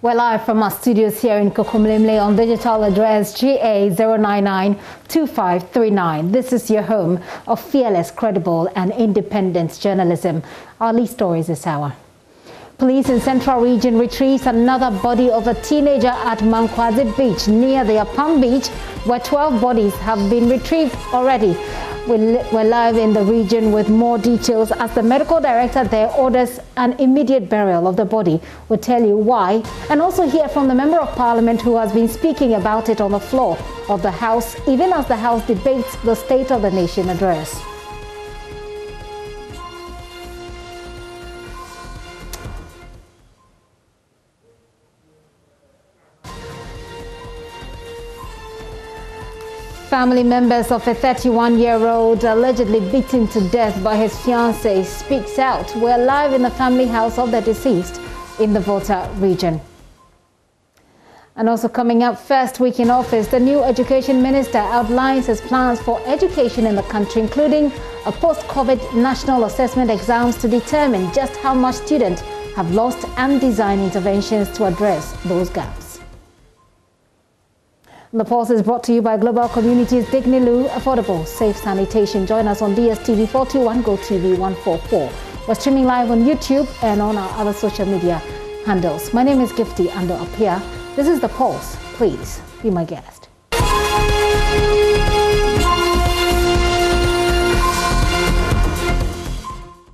We're live from our studios here in Kokomlemle on digital address GA0992539. This is your home of fearless, credible and independent journalism. Our lead stories this hour. Police in Central Region retrieves another body of a teenager at Mankwazi Beach near the Apam Beach, where 12 bodies have been retrieved already. We're live in the region with more details as the medical director there orders an immediate burial of the body. We'll tell you why, and also hear from the Member of Parliament who has been speaking about it on the floor of the House, even as the House debates the State of the Nation address. Family members of a 31-year-old allegedly beaten to death by his fiancée speaks out. We're live in the family house of the deceased in the Volta region. And also coming up, first week in office, the new education minister outlines his plans for education in the country, including a post-COVID national assessment exams to determine just how much students have lost and design interventions to address those gaps. The Pulse is brought to you by Global Communities Dignilu, affordable, safe sanitation. Join us on DSTV 421, GoTV 144. We're streaming live on YouTube and on our other social media handles. My name is Gifty Ando Apia. This is The Pulse. Please be my guest.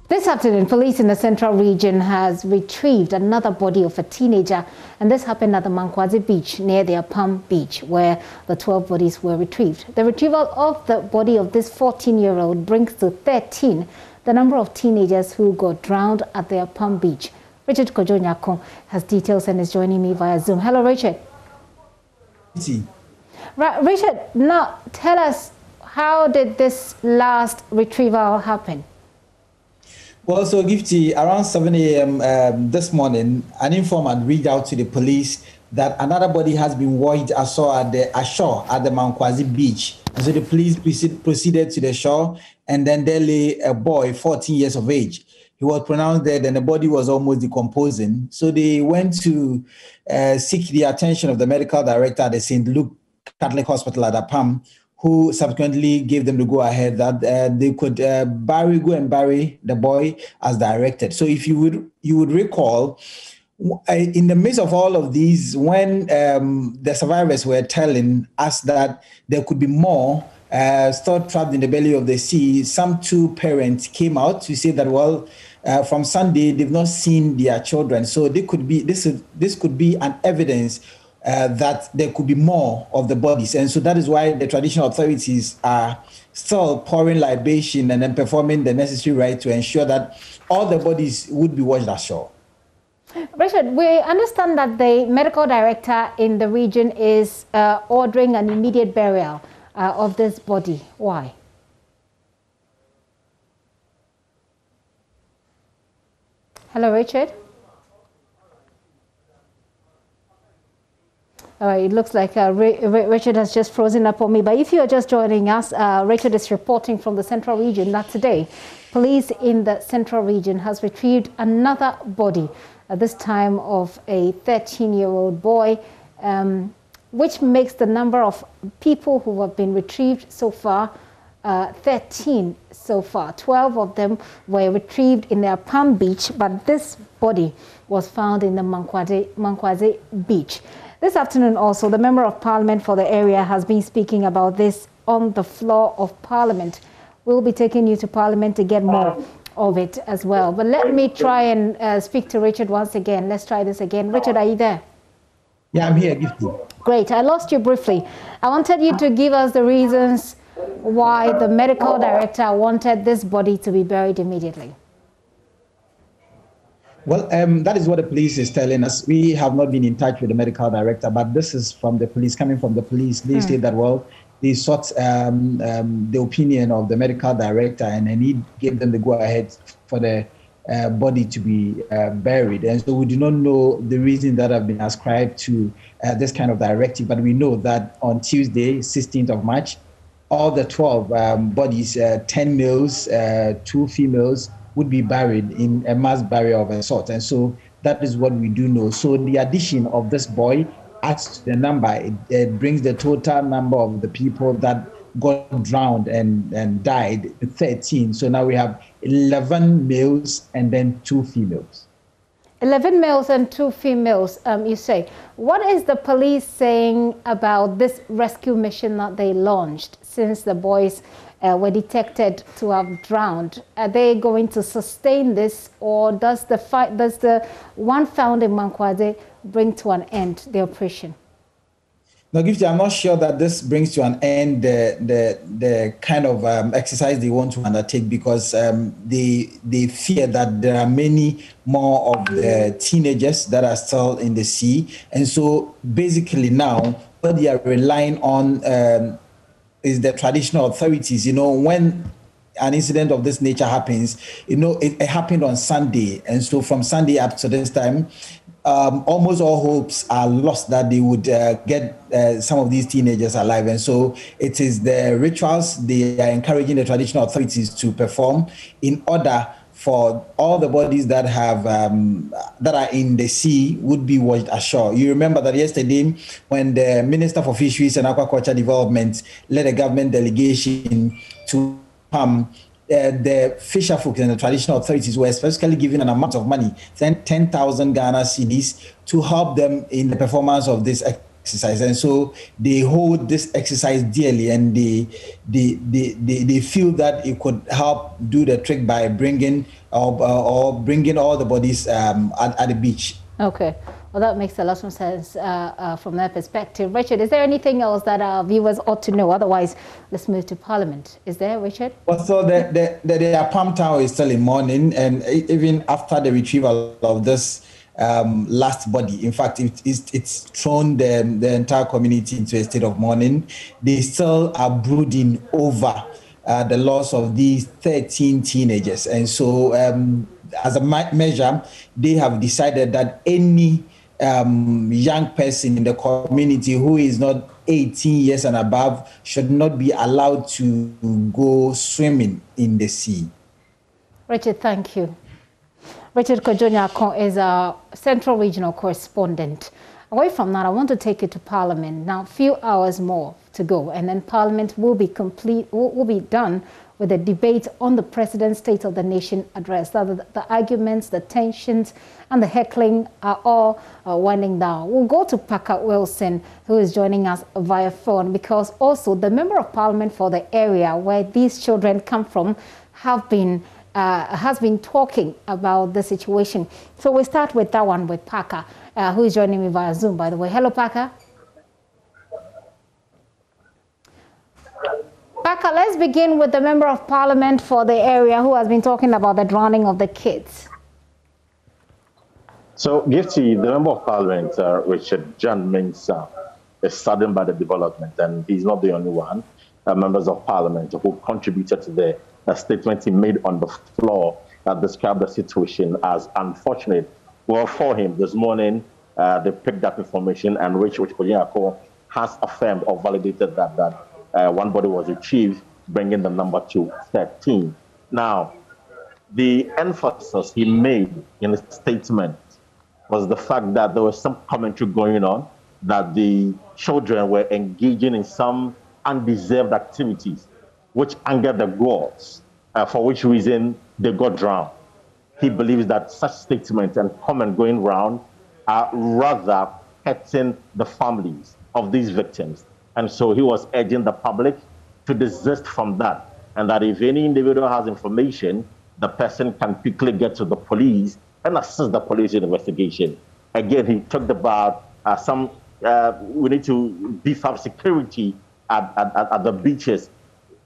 This afternoon, police in the Central Region has retrieved another body of a teenager, and this happened at the Mankwazi Beach near the Apam Beach, where the 12 bodies were retrieved. The retrieval of the body of this 14-year-old brings to 13 the number of teenagers who got drowned at the Apam Beach. Richard Kojonyako has details and is joining me via Zoom. Hello, Richard. Right, Richard, now tell us, how did this last retrieval happen? Well, so Gifty, around 7 a.m. This morning, an informant reached out to the police that another body has been washed ashore at the Mankwazi Beach. And so the police proceeded to the shore, and then there lay a boy, 14 years of age. He was pronounced dead, and the body was almost decomposing. So they went to seek the attention of the medical director at the St. Luke Catholic Hospital at Apam, who subsequently gave them the go-ahead that they could go and bury the boy as directed. So if you would recall, in the midst of all of these, when the survivors were telling us that there could be more still trapped in the belly of the sea, some two parents came out to say that, well, from Sunday, they've not seen their children. So this could be an evidence that there could be more of the bodies. And so that is why the traditional authorities are still pouring libation and then performing the necessary rite to ensure that all the bodies would be washed ashore. Richard, we understand that the medical director in the region is ordering an immediate burial of this body. Why? Hello, Richard. All right, it looks like Richard has just frozen up on me. But if you are just joining us, Richard is reporting from the Central Region that today, police in the Central Region has retrieved another body, this time of a 13-year-old boy, which makes the number of people who have been retrieved so far 13 so far. 12 of them were retrieved in their Palm Beach, but this body was found in the Mankwazi Beach. This afternoon also, the Member of Parliament for the area has been speaking about this on the floor of Parliament. We'll be taking you to Parliament to get more of it as well. But let me try and speak to Richard once again. Let's try this again. Richard, are you there? Yeah, I'm here. Great. I lost you briefly. I wanted you to give us the reasons why the medical director wanted this body to be buried immediately. Well, that is what the police is telling us. We have not been in touch with the medical director, but this is from the police, coming from the police. They say that, well, they sought the opinion of the medical director, and he gave them the go-ahead for the body to be buried. And so we do not know the reason that have been ascribed to this kind of directive, but we know that on Tuesday, 16th of March, all the 12 bodies, 10 males, 2 females, would be buried in a mass burial of a sort. And so That is what we do know. So the addition of this boy adds to the number. It brings the total number of the people that got drowned and died to 13. So now we have 11 males and then 2 females. 11 males and 2 females, you say. What is the police saying about this rescue mission that they launched since the boys were detected to have drowned? Are they going to sustain this, or does the one found in Mankwade bring to an end the operation? No, Gifty, I'm not sure that this brings to an end the kind of exercise they want to undertake, because they fear that there are many more of the teenagers that are still in the sea. And so basically now what they are relying on is the traditional authorities. When an incident of this nature happens, it happened on Sunday. And so from Sunday up to this time, almost all hopes are lost that they would get some of these teenagers alive. And so it is the rituals they are encouraging the traditional authorities to perform in order for all the bodies that have that are in the sea would be washed ashore. You remember that yesterday when the Minister for Fisheries and Aquaculture Development led a government delegation to the fisher folk and the traditional authorities were specifically given an amount of money, 10,000 Ghana cedis, to help them in the performance of this exercise. And so they hold this exercise dearly, and they feel that it could help do the trick by bringing bringing all the bodies at the beach. Okay. Well, that makes a lot of sense from their perspective. Richard, is there anything else that our viewers ought to know? Otherwise, let's move to Parliament. Is there, Richard? Well, so the Palm Tower is still in mourning, and even after the retrieval of this last body, in fact, it's thrown the entire community into a state of mourning. They still are brooding over the loss of these 13 teenagers. And so as a measure, they have decided that any young person in the community who is not 18 years and above should not be allowed to go swimming in the sea. Richard, thank you. Richard Kojonya is a Central Regional correspondent. Away from that, I want to take you to Parliament. Now, a few hours more to go, and then Parliament will be done with the debate on the President's State of the Nation address. The arguments, the tensions, and the heckling are all winding down. We'll go to Parker Wilson, who is joining us via phone, because also the Member of Parliament for the area where these children come from has been talking about the situation. So we'll start with that one with Parker, who is joining me via Zoom, by the way. Hello, Parker. Parker, let's begin with the Member of Parliament for the area who has been talking about the drowning of the kids. So, Gifty, the Member of Parliament, Richard John Mensah, is saddened by the development, and he's not the only one. Members of Parliament who contributed to the statement he made on the floor that described the situation as unfortunate. Well, for him, this morning, they picked up information, and Richard Kojiako has affirmed or validated that one body was retrieved, bringing the number to 13. Now, the emphasis he made in his statement was the fact that there was some commentary going on, that the children were engaging in some undeserved activities, which angered the gods, for which reason they got drowned. He believes that such statements and comment going round are rather hurting the families of these victims. And so he was urging the public to desist from that, and that if any individual has information, the person can quickly get to the police and assist the police in investigation. Again, he talked about we need to beef up security at the beaches.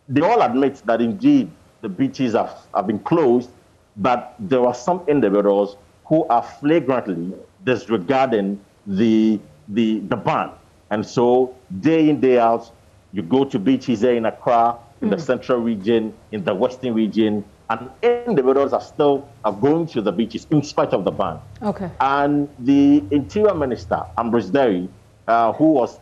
They all admit that indeed the beaches have been closed, but there are some individuals who are flagrantly disregarding the ban. And so day in, day out, you go to beaches there in Accra, in the central region, in the western region, and individuals are still going to the beaches in spite of the ban. Okay. And the Interior Minister, Ambrose Derry, who was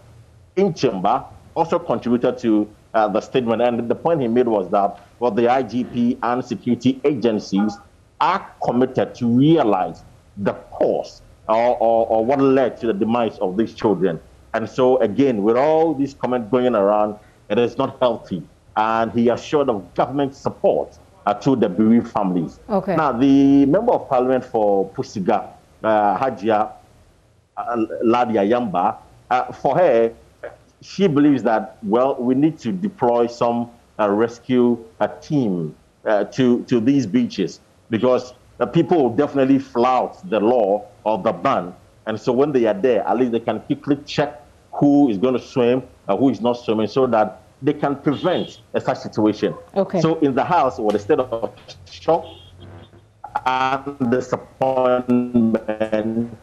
in chamber, also contributed to the statement. And the point he made was that the IGP and security agencies are committed to realize the cause or what led to the demise of these children. And so, again, with all these comments going around, it is not healthy. And he assured of government support to the bereaved families. Okay. Now, the Member of Parliament for Pusiga, Hajia Ladia Yamba, for her, she believes that, well, we need to deploy some rescue team to these beaches, because people will definitely flout the law or the ban. And so when they are there, at least they can quickly check who is going to swim and who is not swimming, so that they can prevent such situation. Okay. So in the House, with a state of shock and disappointment.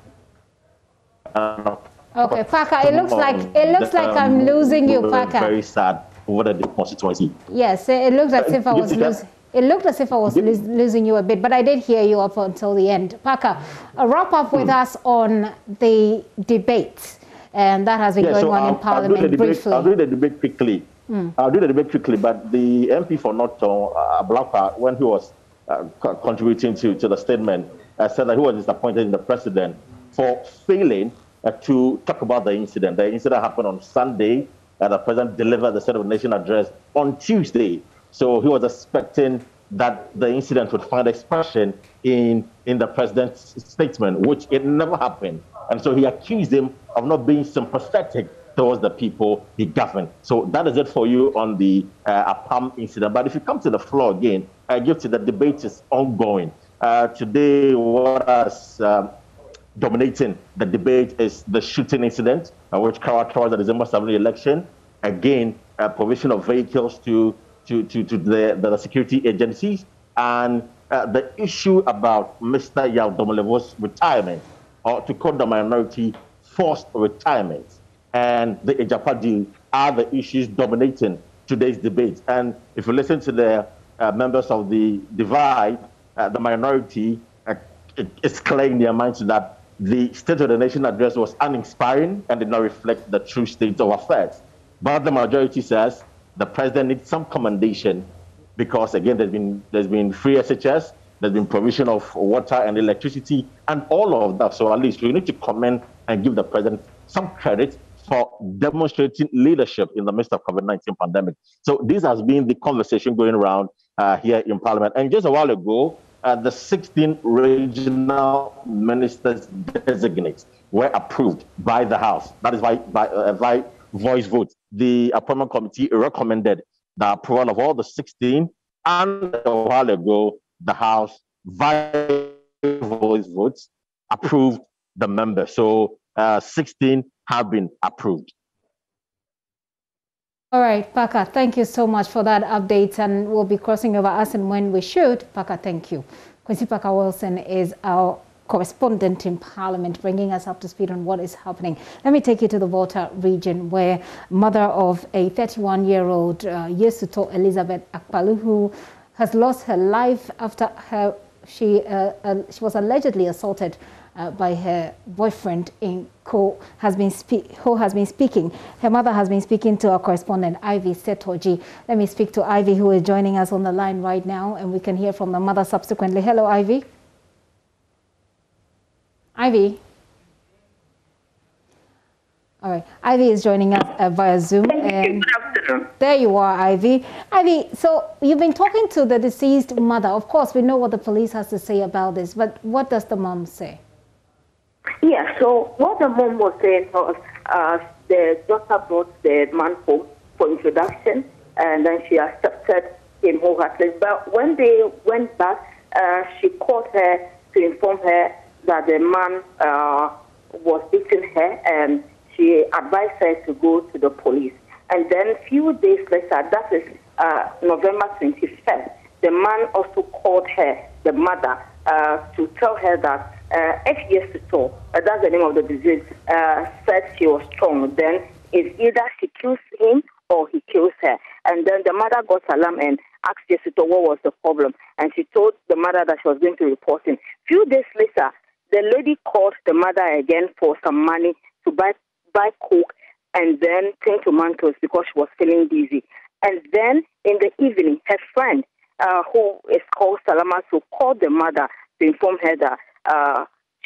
Okay, Parker, it looks like I'm losing you, Parker. Very sad over the constituency. Yes, it looks as if I was losing. It looked as if I was losing you a bit, but I did hear you up until the end. Parker, wrap up with us on the debate, and that has been going on in Parliament briefly. I'll do the debate quickly. I'll do the debate quickly, but the MP for Norton, Blacka, when he was contributing to the statement, said that he was disappointed in the president for failing to talk about the incident. The incident happened on Sunday, and the president delivered the State of the Nation address on Tuesday. So he was expecting that the incident would find expression in the president's statement, which it never happened. And so he accused him of not being sympathetic towards the people he governed. So that is it for you on the APAM incident. But if you come to the floor again, I give to the debate is ongoing. Today, what is dominating the debate is the shooting incident, which characterized the December 7 election. Again, provision of vehicles to the security agencies, and the issue about Mr. Yaldomolevo's retirement, or to quote the minority, forced retirement, and the Ejapa deal are the issues dominating today's debate. And if you listen to the members of the divide, the minority is clear in their minds that the State of the Nation address was uninspiring and did not reflect the true state of affairs. But the majority says the president needs some commendation because, again, there's been free SHS, there's been provision of water and electricity, and all of that. So at least we need to commend and give the president some credit for demonstrating leadership in the midst of COVID-19 pandemic. So this has been the conversation going around here in Parliament. And just a while ago, the 16 regional ministers designates were approved by the House. That is by voice vote. The appointment committee recommended the approval of all the 16, and a while ago, the House, via voice votes, approved the members. So 16 have been approved. All right, Parker, thank you so much for that update, and we'll be crossing over as and when we should. Parker, thank you. Quincy Parker Wilson is our correspondent in Parliament, bringing us up to speed on what is happening. Let me take you to the Volta region, where mother of a 31-year-old Yesuto Elizabeth Akpalu, who has lost her life after she was allegedly assaulted by her boyfriend in who has been speaking. Her mother has been speaking to our correspondent, Ivy Setoji. Let me speak to Ivy, who is joining us on the line right now, and we can hear from the mother subsequently. Hello, Ivy. Ivy. All right. Ivy is joining us via Zoom. And there you are, Ivy. Ivy, so you've been talking to the deceased mother. Of course, we know what the police has to say about this, but what does the mom say? Yeah, so what the mom was saying was the daughter brought the man home for introduction, and then she accepted him wholeheartedly. But when they went back, she called her to inform her that the man was beating her, and she advised her to go to the police. And then a few days later, that is November 21st, the man also called her, the mother, to tell her that if Yesuto, that's the name of the disease, said she was strong, then it's either she kills him or he kills her. And then the mother got alarmed and asked Yesuto what was the problem. And she told the mother that she was going to report him. Few days later, the lady called the mother again for some money to buy coke and then 10 tomatoes because she was feeling dizzy. And then in the evening, her friend, who is called Salama, called the mother to inform her that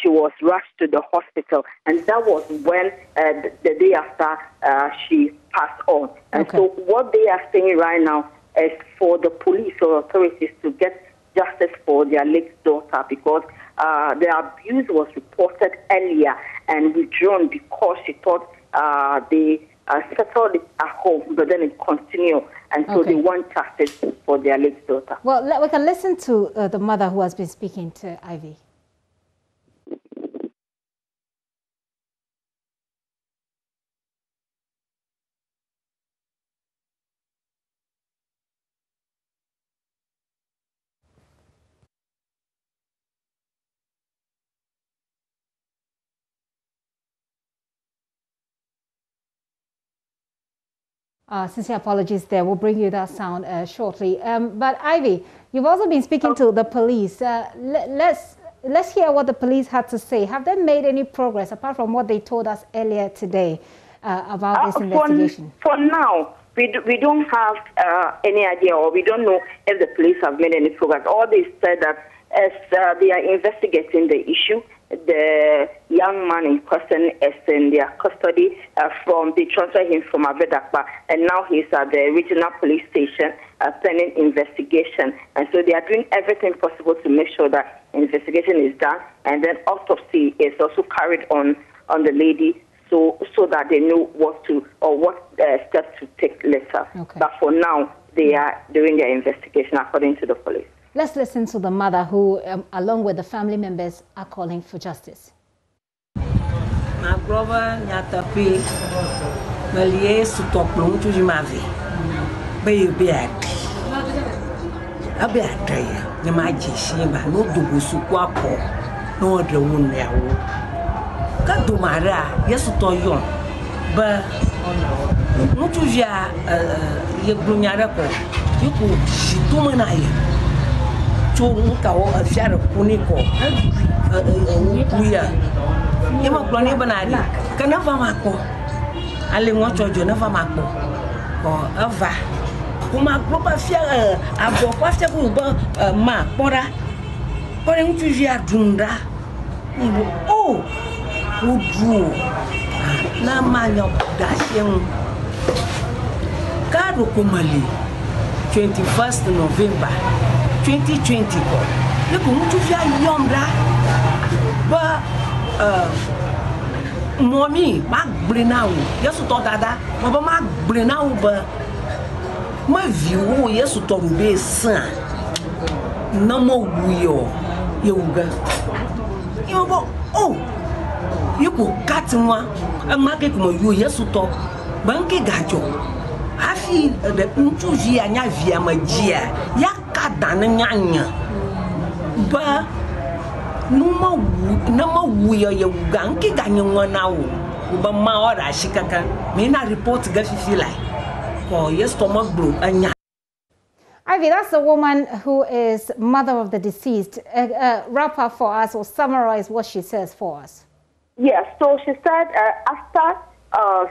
she was rushed to the hospital, and that was when the day after she passed on. And so what they are saying right now is for the police or authorities to get justice for their late daughter, because the abuse was reported earlier and withdrawn because she thought they settled it at home, but then it continued, and so they want justice for their late daughter. Well, we can listen to the mother who has been speaking to Ivy. Sincere apologies there. We'll bring you that sound shortly. But Ivy, you've also been speaking to the police. Let's hear what the police had to say. Have they made any progress apart from what they told us earlier today about this investigation? For now, we don't have any idea, or we don't know if the police have made any progress. All they said that as they are investigating the issue, the young man in question is in their custody they transferred him from Avedakpa, and now he's at the regional police station pending investigation. And so they are doing everything possible to make sure that investigation is done, and then autopsy is also carried on the lady, so that they know what steps to take later. But for now, they are doing their investigation according to the police. Let's listen to the mother who, along with the family members, are calling for justice. My brother, Nyatapi, Malie, Sutoplo, to Jimavi. Baby, a bad day, the magic shima, no dubu suquapo, no other wound there. Can't Mara, yes, to yon, but no to ya, Brunyaraco, you could she do manaya. Nunca a fiar punico, Yama Plani Banari, Canava Maco, Alimocho, Jonava Maco, or Ava, Uma Gropa Fier, Abo Pasta Ma, Pora, Poring to Via Dunda. Oh, who drew Namanya Dashing Caro Kumali, 21st November. 2020 ko le ko mutu fia yomra ba momi ma gbrinawo yesu to dada ma ba ma gbrinawo ba ma viwo yesu to be san na mo wuyo yewuga yo bo oh yiko katinwa ma ke ko yo yesu to banke gajo afi de mutu fia nya via magia ya Nyanya, but no more we are your ganky ganyan 1 hour. But my order, Shikaka, may not report to get you like. Oh, yes, stomach blue. Ivy, that's the woman who is mother of the deceased. Wrap up for us or summarize what she says for us. Yes, so she said after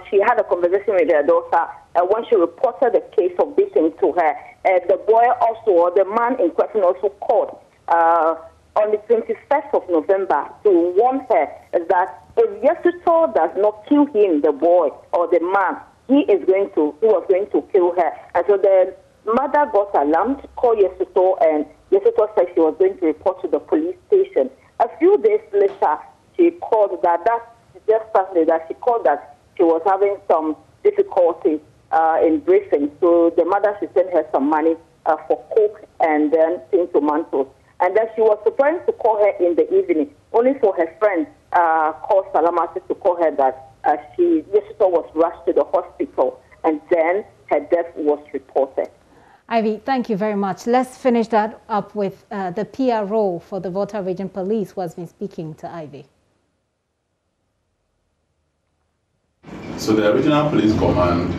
she had a conversation with her daughter, when she reported the case of beating to her, the boy also, or the man in question, also called on the 21st of November to warn her that if Yesuto does not kill him, the boy or the man, he was going to kill her. And so the mother got alarmed, called Yesuto, and Yesuto said she was going to report to the police station. A few days later, she called that she was having some difficulties in breathing. So the mother, she sent her some money for coke and then some tomatoes. And then she was preparing to call her in the evening, only for her friend called Salamati to call her that Yesuto was rushed to the hospital, and then her death was reported. Ivy, thank you very much. Let's finish that up with the PRO for the Volta Region Police who has been speaking to Ivy. So the Regional Police Command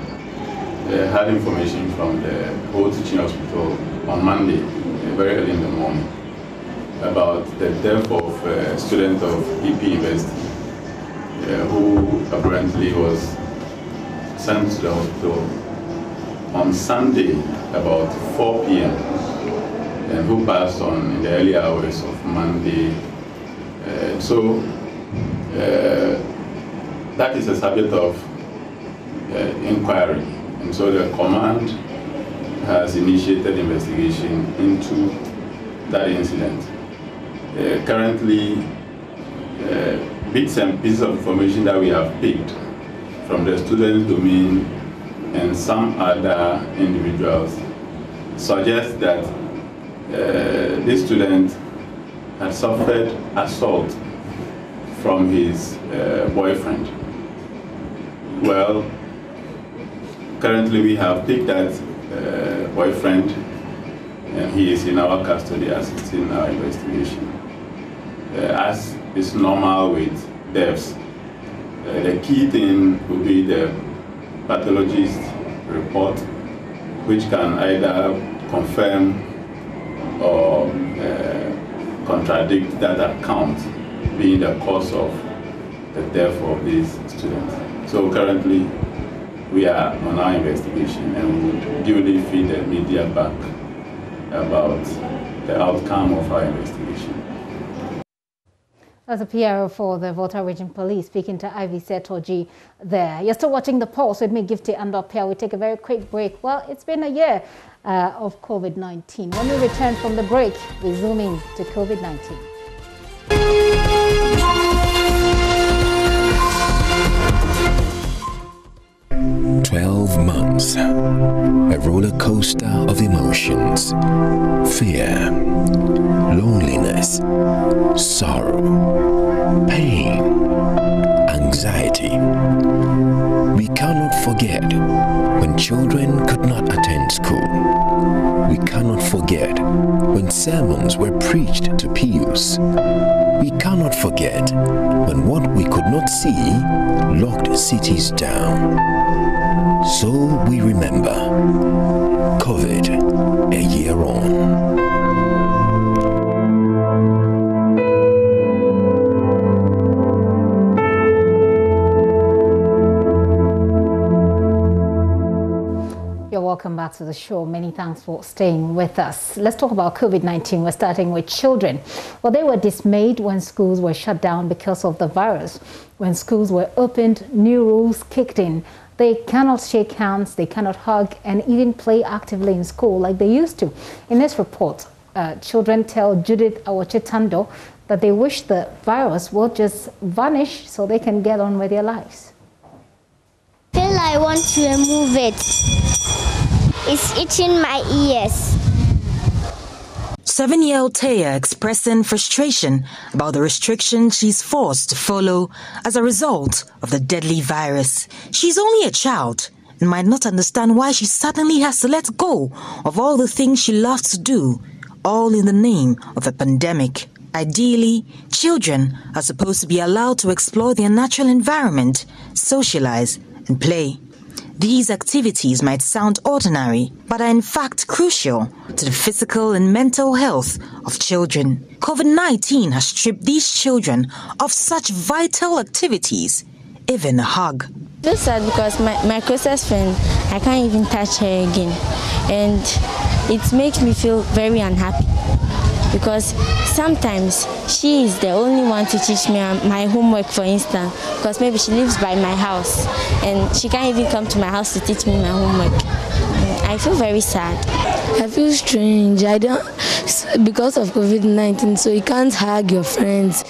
had information from the old teaching hospital on Monday, very early in the morning, about the death of a student of EP University who apparently was sent to the hospital on Sunday about 4 p.m. and who passed on in the early hours of Monday So that is a subject of inquiry. And so the command has initiated investigation into that incident. Currently, bits and pieces of information that we have picked from the student's domain and some other individuals suggest that this student had suffered assault from his boyfriend. Well, currently we have picked that boyfriend, and he is in our custody assisting our investigation. As is normal with deaths, the key thing will be the pathologist report, which can either confirm or contradict that account being the cause of the death of this student. So currently, we are on our investigation, and we will duly feed the media back about the outcome of our investigation. As a PRO for the Volta Region Police, speaking to Ivy Setoji there. You're still watching The Pulse with me, Gifty and Opia. We take a very quick break. Well, it's been a year of COVID-19. When we return from the break, we zoom in to COVID-19. 12 months, a roller coaster of emotions, fear, loneliness, sorrow, pain, anxiety. We cannot forget when children could not attend school. We cannot forget when sermons were preached to pews. We cannot forget when what we could not see locked cities down. So we remember COVID a year on. Welcome back to the show. Many thanks for staying with us. Let's talk about COVID-19. We're starting with children. Well, they were dismayed when schools were shut down because of the virus. When schools were opened, new rules kicked in. They cannot shake hands, they cannot hug, and even play actively in school like they used to. In this report, children tell Judith Awachitando that they wish the virus will just vanish so they can get on with their lives. I want to remove it. It's itching my ears. 7-year-old Taya expressing frustration about the restrictions she's forced to follow as a result of the deadly virus. She's only a child and might not understand why she suddenly has to let go of all the things she loves to do, all in the name of a pandemic. Ideally, children are supposed to be allowed to explore their natural environment, socialize, and play. These activities might sound ordinary, but are in fact crucial to the physical and mental health of children. COVID-19 has stripped these children of such vital activities, even a hug. It's sad because my closest friend, I can't even touch her again. And it makes me feel very unhappy because sometimes she is the only one to teach me my homework, for instance, because maybe she lives by my house and she can't even come to my house to teach me my homework. I feel very sad. I feel strange. Because of COVID-19, so you can't hug your friends.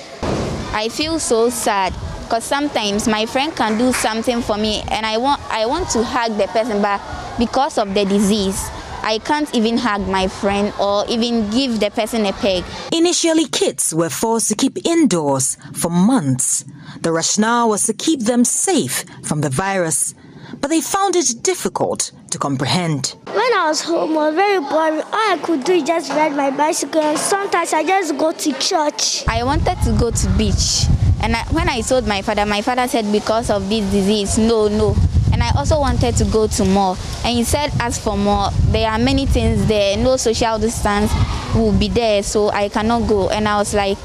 I feel so sad because sometimes my friend can do something for me and I want to hug the person, but because of the disease, I can't even hug my friend or even give the person a peg. Initially, kids were forced to keep indoors for months. The rationale was to keep them safe from the virus, but they found it difficult to comprehend. When I was home, I was very bored. All I could do is just ride my bicycle, and sometimes I just go to church. I wanted to go to beach, and when I told my father said because of this disease, no. And I also wanted to go to mall. And he said, as for mall, there are many things there. No social distance will be there, so I cannot go. And I was like,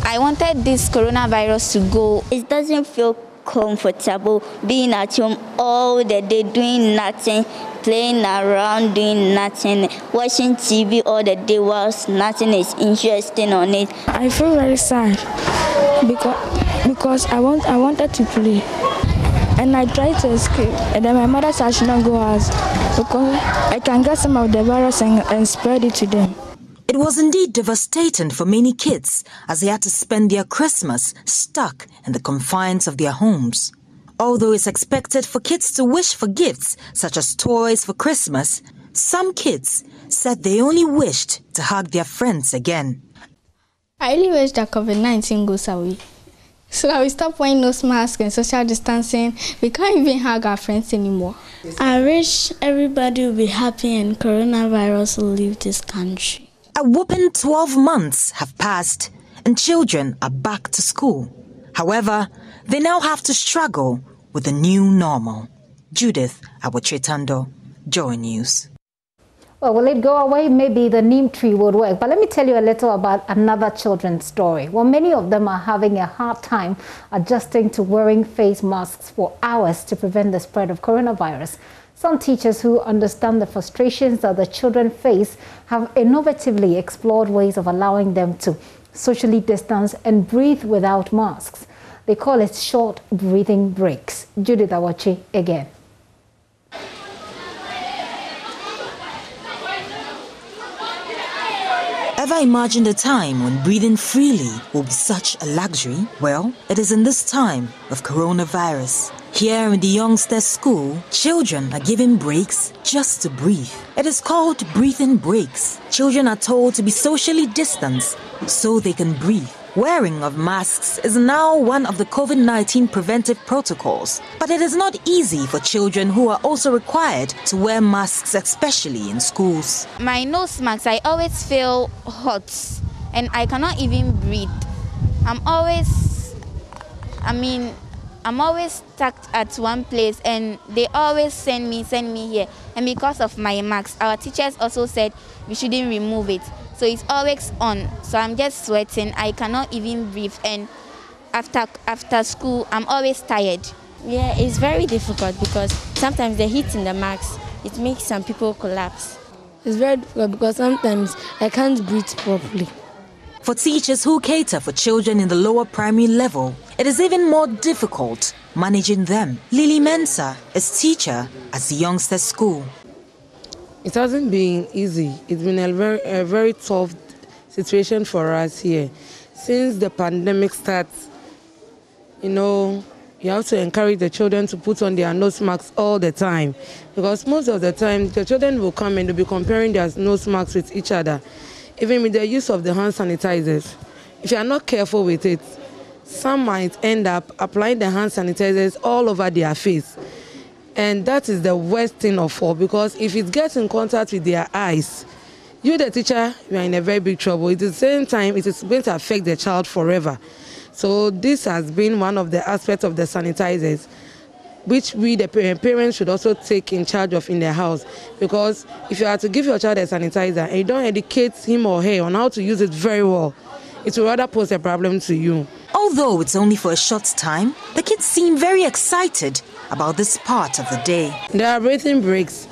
I wanted this coronavirus to go. It doesn't feel comfortable being at home all the day doing nothing, playing around doing nothing, watching TV all the day whilst nothing is interesting on it. I feel very sad because I wanted to play. And I tried to escape, and then my mother said I should not go out because I can get some of the virus and spread it to them. It was indeed devastating for many kids as they had to spend their Christmas stuck in the confines of their homes. Although it's expected for kids to wish for gifts such as toys for Christmas, some kids said they only wished to hug their friends again. I really wish that COVID-19 goes away, so that we stop wearing nose masks and social distancing. We can't even hug our friends anymore. I wish everybody will be happy and coronavirus will leave this country. A whopping 12 months have passed and children are back to school. However, they now have to struggle with the new normal. Judith Awotretando, JoyNews. Well, will it go away? Maybe the neem tree would work. But let me tell you a little about another children's story. Well, many of them are having a hard time adjusting to wearing face masks for hours to prevent the spread of coronavirus. Some teachers who understand the frustrations that the children face have innovatively explored ways of allowing them to socially distance and breathe without masks. They call it short breathing breaks. Judith Awachi again. Ever imagined a time when breathing freely will be such a luxury? Well, it is in this time of coronavirus. Here in the youngsters' school, children are given breaks just to breathe. It is called breathing breaks. Children are told to be socially distanced so they can breathe. Wearing of masks is now one of the COVID-19 preventive protocols, but it is not easy for children who are also required to wear masks, especially in schools. My nose mask, I always feel hot and I cannot even breathe. I'm always stuck at one place and they always send me here. And because of my mask, our teachers also said we shouldn't remove it. So it's always on. So I'm just sweating. I cannot even breathe. And after school, I'm always tired. Yeah, it's very difficult because sometimes the heat in the mask, it makes some people collapse. It's very difficult because sometimes I can't breathe properly. For teachers who cater for children in the lower primary level, it is even more difficult managing them. Lily Mensah is teacher at the youngsters' school. It hasn't been easy. It's been a very tough situation for us here. Since the pandemic starts, you have to encourage the children to put on their nose masks all the time. Because most of the time, the children will come and they'll be comparing their nose masks with each other. Even with the use of the hand sanitizers. If you are not careful with it, some might end up applying the hand sanitizers all over their face. And that is the worst thing of all, because if it gets in contact with their eyes, you, the teacher, you are in a very big trouble. At the same time, it is going to affect the child forever. So this has been one of the aspects of the sanitizers, which we, the parents, should also take in charge of in their house. Because if you are to give your child a sanitizer and you don't educate him or her on how to use it very well, it will rather pose a problem to you. Although it's only for a short time, the kids seem very excited about this part of the day. There are breathing breaks.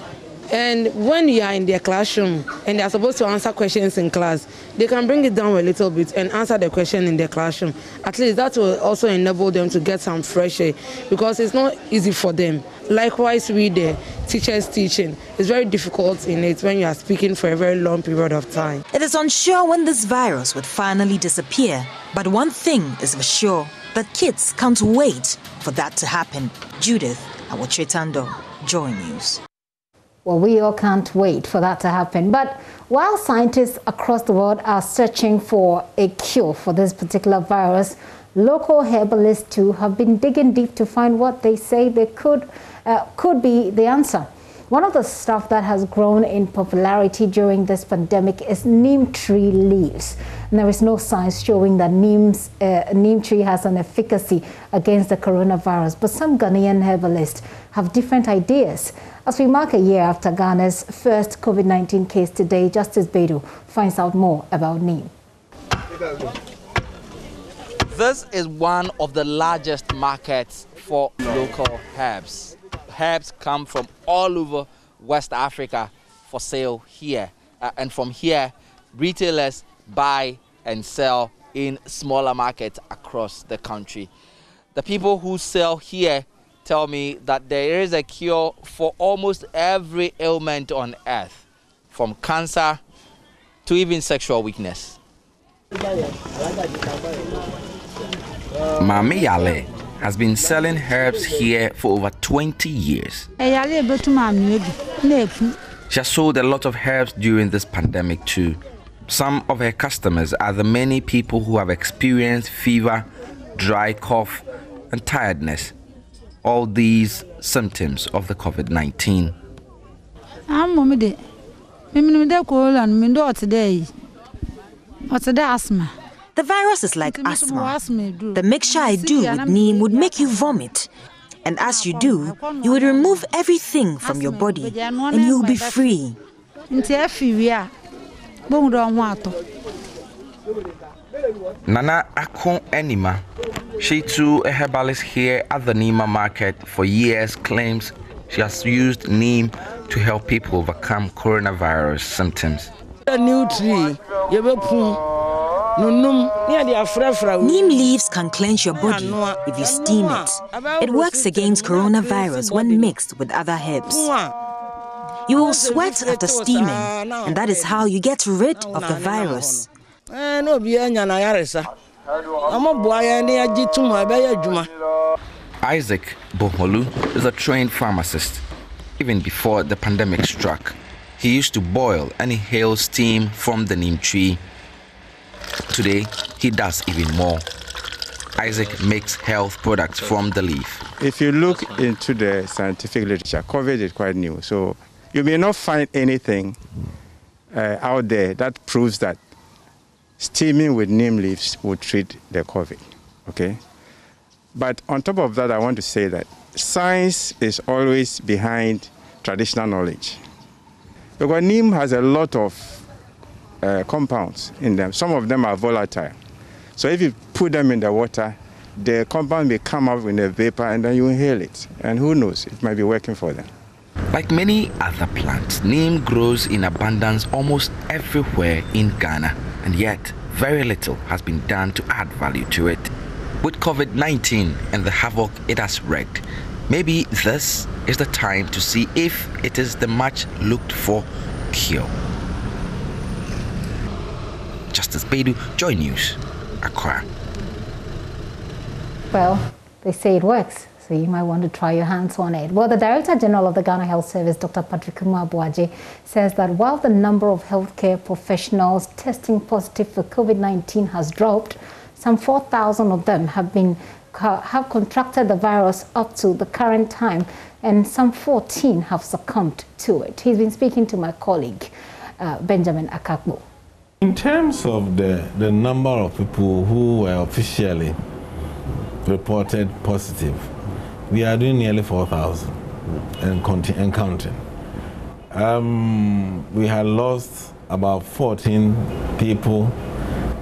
And when you are in their classroom and they are supposed to answer questions in class, they can bring it down a little bit and answer the question in their classroom. At least that will also enable them to get some fresh air, because it's not easy for them. Likewise, we, the teachers teaching, it's very difficult in it when you are speaking for a very long period of time. It is unsure when this virus would finally disappear, but one thing is for sure, that kids can't wait for that to happen. Judith Awotretando, JoyNews. Well, we all can't wait for that to happen. But while scientists across the world are searching for a cure for this particular virus, local herbalists too have been digging deep to find what they say they could be the answer. One of the stuff that has grown in popularity during this pandemic is neem tree leaves. And there is no science showing that neem tree has an efficacy against the coronavirus. But some Ghanaian herbalists have different ideas. As we mark a year after Ghana's first COVID-19 case today, Justice Bedu finds out more about neem. This is one of the largest markets for local herbs. Herbs come from all over West Africa for sale here. And from here, retailers buy and sell in smaller markets across the country. The people who sell here tell me that there is a cure for almost every ailment on earth, from cancer to even sexual weakness. Mami Yale has been selling herbs here for over 20 years. She has sold a lot of herbs during this pandemic too. Some of her customers are the many people who have experienced fever, dry cough, and tiredness. All these symptoms of the COVID-19. The virus is like asthma. The mixture I do with neem would make you vomit. And as you do, you would remove everything from your body and you'll be free. Nana Akon Enima, she too a herbalist here at the Nima market for years, claims she has used neem to help people overcome coronavirus symptoms. Neem leaves can cleanse your body if you steam it. It works against coronavirus when mixed with other herbs. You will sweat after steaming, and that is how you get rid of the virus. Isaac Boholu is a trained pharmacist. Even before the pandemic struck, he used to boil and inhale steam from the neem tree. Today, he does even more. Isaac makes health products from the leaf. If you look into the scientific literature, COVID is quite new, so you may not find anything out there that proves that steaming with neem leaves will treat the COVID, okay? But on top of that, I want to say that science is always behind traditional knowledge. Because neem has a lot of compounds in them. Some of them are volatile. So if you put them in the water, the compound may come up in a vapor and then you inhale it. And who knows, it might be working for them. Like many other plants, neem grows in abundance almost everywhere in Ghana. And yet, very little has been done to add value to it. With COVID-19 and the havoc it has wreaked, maybe this is the time to see if it is the much looked for cure. Justice Bedu, JoyNews, Accra. Well, they say it works, so you might want to try your hands on it. Well, the Director General of the Ghana Health Service, Dr. Patrick Abuaje, says that while the number of healthcare professionals testing positive for COVID-19 has dropped, some 4,000 of them have contracted the virus up to the current time, and some 14 have succumbed to it. He's been speaking to my colleague, Benjamin Akakbo. In terms of the number of people who were officially reported positive, we are doing nearly 4,000 and counting. We had lost about 14 people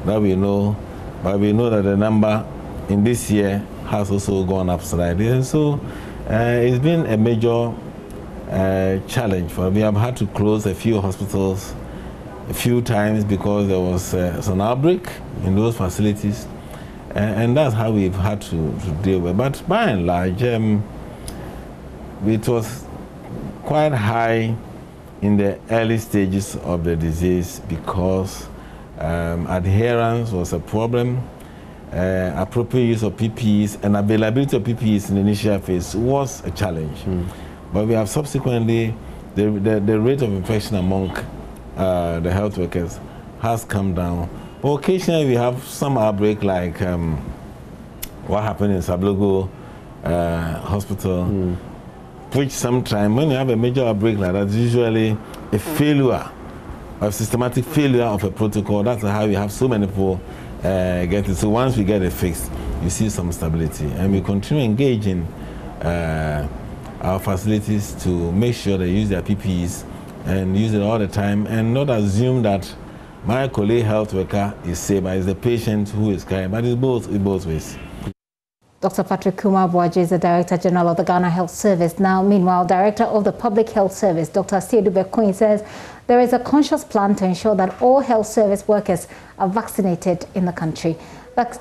that we know, but we know that the number in this year has also gone up slightly. And so it's been a major challenge for us. We have had to close a few hospitals a few times because there was an outbreak in those facilities. And that's how we've had to deal with it. But by and large, it was quite high in the early stages of the disease because adherence was a problem. Appropriate use of PPEs and availability of PPEs in the initial phase was a challenge. But we have subsequently, the rate of infection among the health workers has come down. But occasionally we have some outbreak like what happened in Sablogo Hospital, which sometimes when you have a major outbreak like that, it's usually a failure, a systematic failure of a protocol. That's how we have so many people get it. So once we get it fixed, you see some stability. And we continue engaging our facilities to make sure they use their PPEs and use it all the time and not assume that My colleague health worker is safe, but it's the patient who is carrying. But it's both ways. Dr. Patrick Kumar Boaji is the Director General of the Ghana Health Service. Now, meanwhile, Director of the Public Health Service, Dr. Siedu Bekwin, says there is a conscious plan to ensure that all health service workers are vaccinated in the country.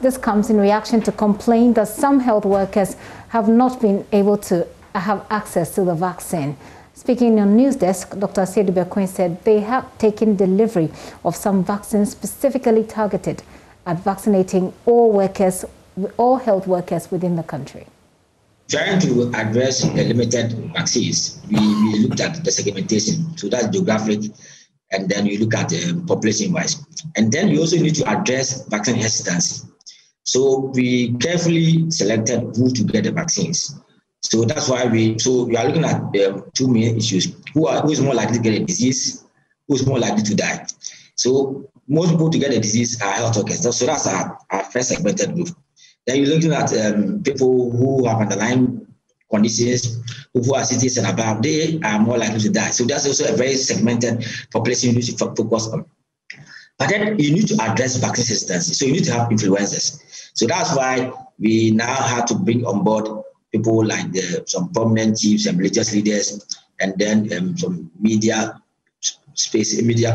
This comes in reaction to complaints that some health workers have not been able to have access to the vaccine. Speaking on News Desk, Dr. Siedu Bekwin said they have taken delivery of some vaccines specifically targeted at vaccinating all health workers within the country. Trying to address the limited vaccines, we looked at the segmentation. So that's geographic, and then you look at population-wise. And then you also need to address vaccine hesitancy. So we carefully selected who to get the vaccines. So that's why we are looking at two main issues. Who is more likely to get a disease, who is more likely to die. So most people to get a disease are health workers. So that's our first segmented group. Then you're looking at people who have underlying conditions, who are cities and above, they are more likely to die. So that's also a very segmented population you need to focus on. But then you need to address vaccine hesitancy. So you need to have influencers. So that's why we now have to bring on board people like some prominent chiefs and religious leaders, and then some media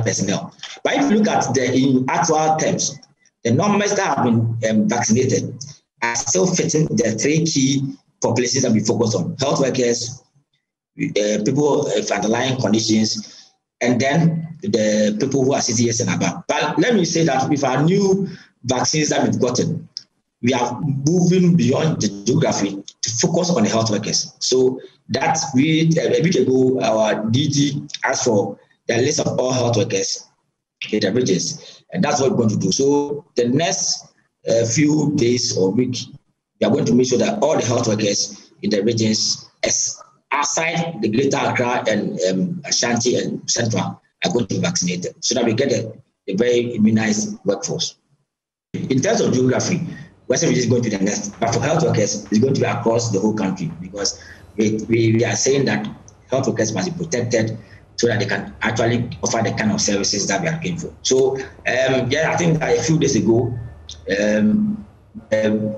personnel. But if you look at in actual terms, the numbers that have been vaccinated are still fitting the three key populations that we focus on: health workers, people with underlying conditions, and then the people who are 60 years and above. But let me say that with our new vaccines that we've gotten, we are moving beyond the geography to focus on the health workers. So that a week ago, our DG asked for the list of all health workers in the regions, and that's what we're going to do. So the next few days or week, we are going to make sure that all the health workers in the regions, outside the Greater Accra and Ashanti and Central, are going to be vaccinated, so that we get a very immunized workforce. In terms of geography, Western region is going to the next, but for health workers, it's going to be across the whole country, because we are saying that health workers must be protected so that they can actually offer the kind of services that we are looking for. So, I think that a few days ago, the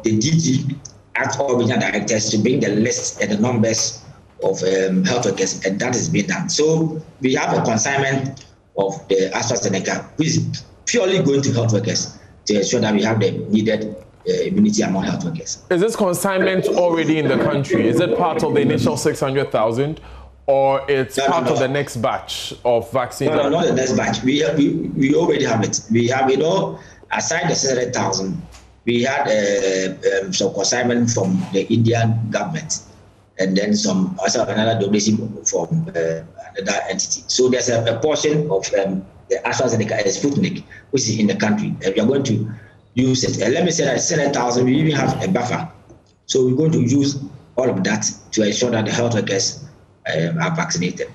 DG asked all regional directors to bring the list and the numbers of health workers, and that is being done. So we have a consignment of the AstraZeneca, which is purely going to health workers to ensure that we have the needed immunity among health workers. Is this consignment already in the country? Is it part of the initial 600,000, or it's part of the next batch of vaccines? No, not the next batch. We already have it. We have it all. Aside the 600,000, we had some consignment from the Indian government, and then another donation from another entity. So there's a portion of the AstraZeneca Sputnik, which is in the country, and we are going to use it. And let me say that 7,000, we even have a buffer. So we're going to use all of that to ensure that the health workers are vaccinated.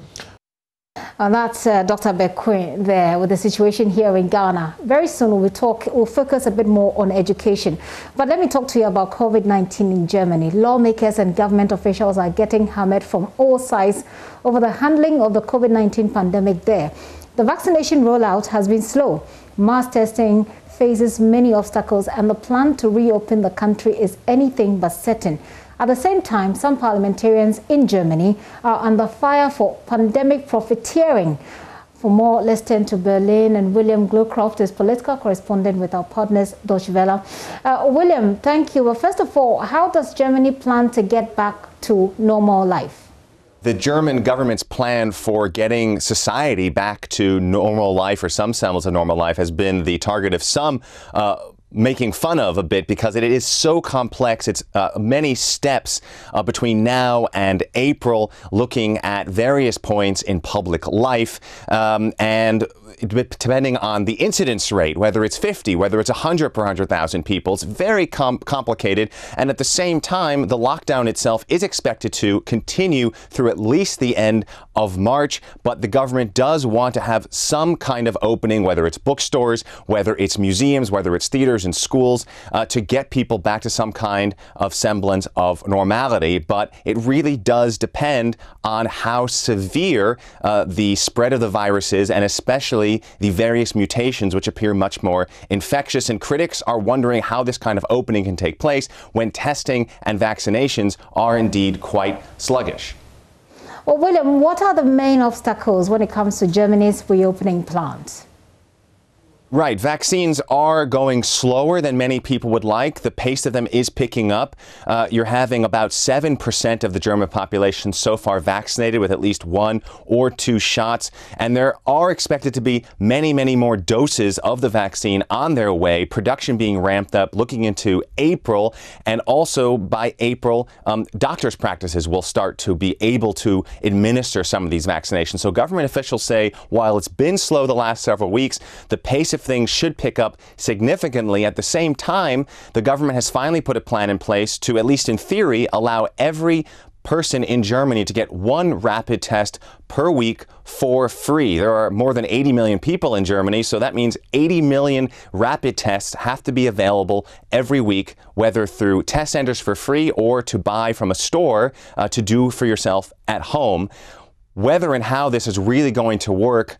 And that's Dr. Bekwin there with the situation here in Ghana. Very soon we'll focus a bit more on education. But let me talk to you about COVID-19 in Germany. Lawmakers and government officials are getting hammered from all sides over the handling of the COVID-19 pandemic there. The vaccination rollout has been slow. Mass testing faces many obstacles, and the plan to reopen the country is anything but certain. At the same time, some parliamentarians in Germany are under fire for pandemic profiteering. For more, let's turn to Berlin, and William Glowcroft is political correspondent with our partners, Deutsche Welle. William, thank you. Well, first of all, how does Germany plan to get back to normal life? The German government's plan for getting society back to normal life, or some semblance of normal life, has been the target of some making fun of a bit, because it is so complex. It's many steps between now and April, looking at various points in public life, and depending on the incidence rate, whether it's 50, whether it's 100 per 100,000 people, it's very complicated. And at the same time, the lockdown itself is expected to continue through at least the end of March. But the government does want to have some kind of opening, whether it's bookstores, whether it's museums, whether it's theaters and schools, to get people back to some kind of semblance of normality. But it really does depend on how severe the spread of the virus is, and especially especially the various mutations which appear much more infectious. And critics are wondering how this kind of opening can take place when testing and vaccinations are indeed quite sluggish. Well, William, what are the main obstacles when it comes to Germany's reopening plans? Right. Vaccines are going slower than many people would like. The pace of them is picking up. You're having about 7% of the German population so far vaccinated with at least 1 or 2 shots. And there are expected to be many, many more doses of the vaccine on their way, production being ramped up looking into April. And also by April, doctors' practices will start to be able to administer some of these vaccinations. So government officials say while it's been slow the last several weeks, the pace of things should pick up significantly. At the same time, the government has finally put a plan in place to, at least in theory, allow every person in Germany to get 1 rapid test per week for free. There are more than 80 million people in Germany, so that means 80 million rapid tests have to be available every week, whether through test centers for free or to buy from a store to do for yourself at home. Whether and how this is really going to work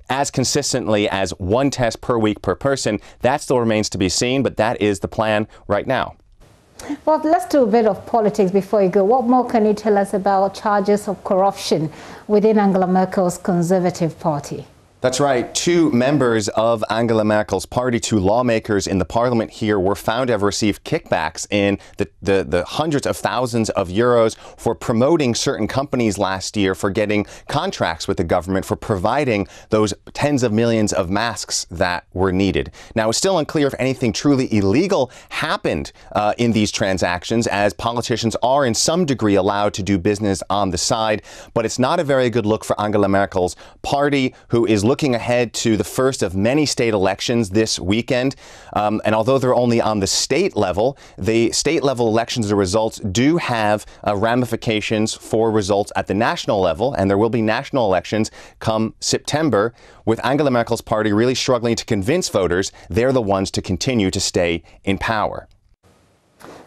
as consistently as 1 test per week per person, that still remains to be seen, but that is the plan right now. Well, let's do a bit of politics before you go. What more can you tell us about charges of corruption within Angela Merkel's Conservative Party? That's right. 2 members of Angela Merkel's party, 2 lawmakers in the parliament here, were found to have received kickbacks in the hundreds of thousands of euros for promoting certain companies last year, for getting contracts with the government, for providing those tens of millions of masks that were needed. Now, it's still unclear if anything truly illegal happened in these transactions, as politicians are in some degree allowed to do business on the side. But it's not a very good look for Angela Merkel's party, who is looking ahead to the first of many state elections this weekend. And although they're only on the state level, the state level elections, the results do have ramifications for results at the national level. And there will be national elections come September, with Angela Merkel's party really struggling to convince voters they're the ones to continue to stay in power.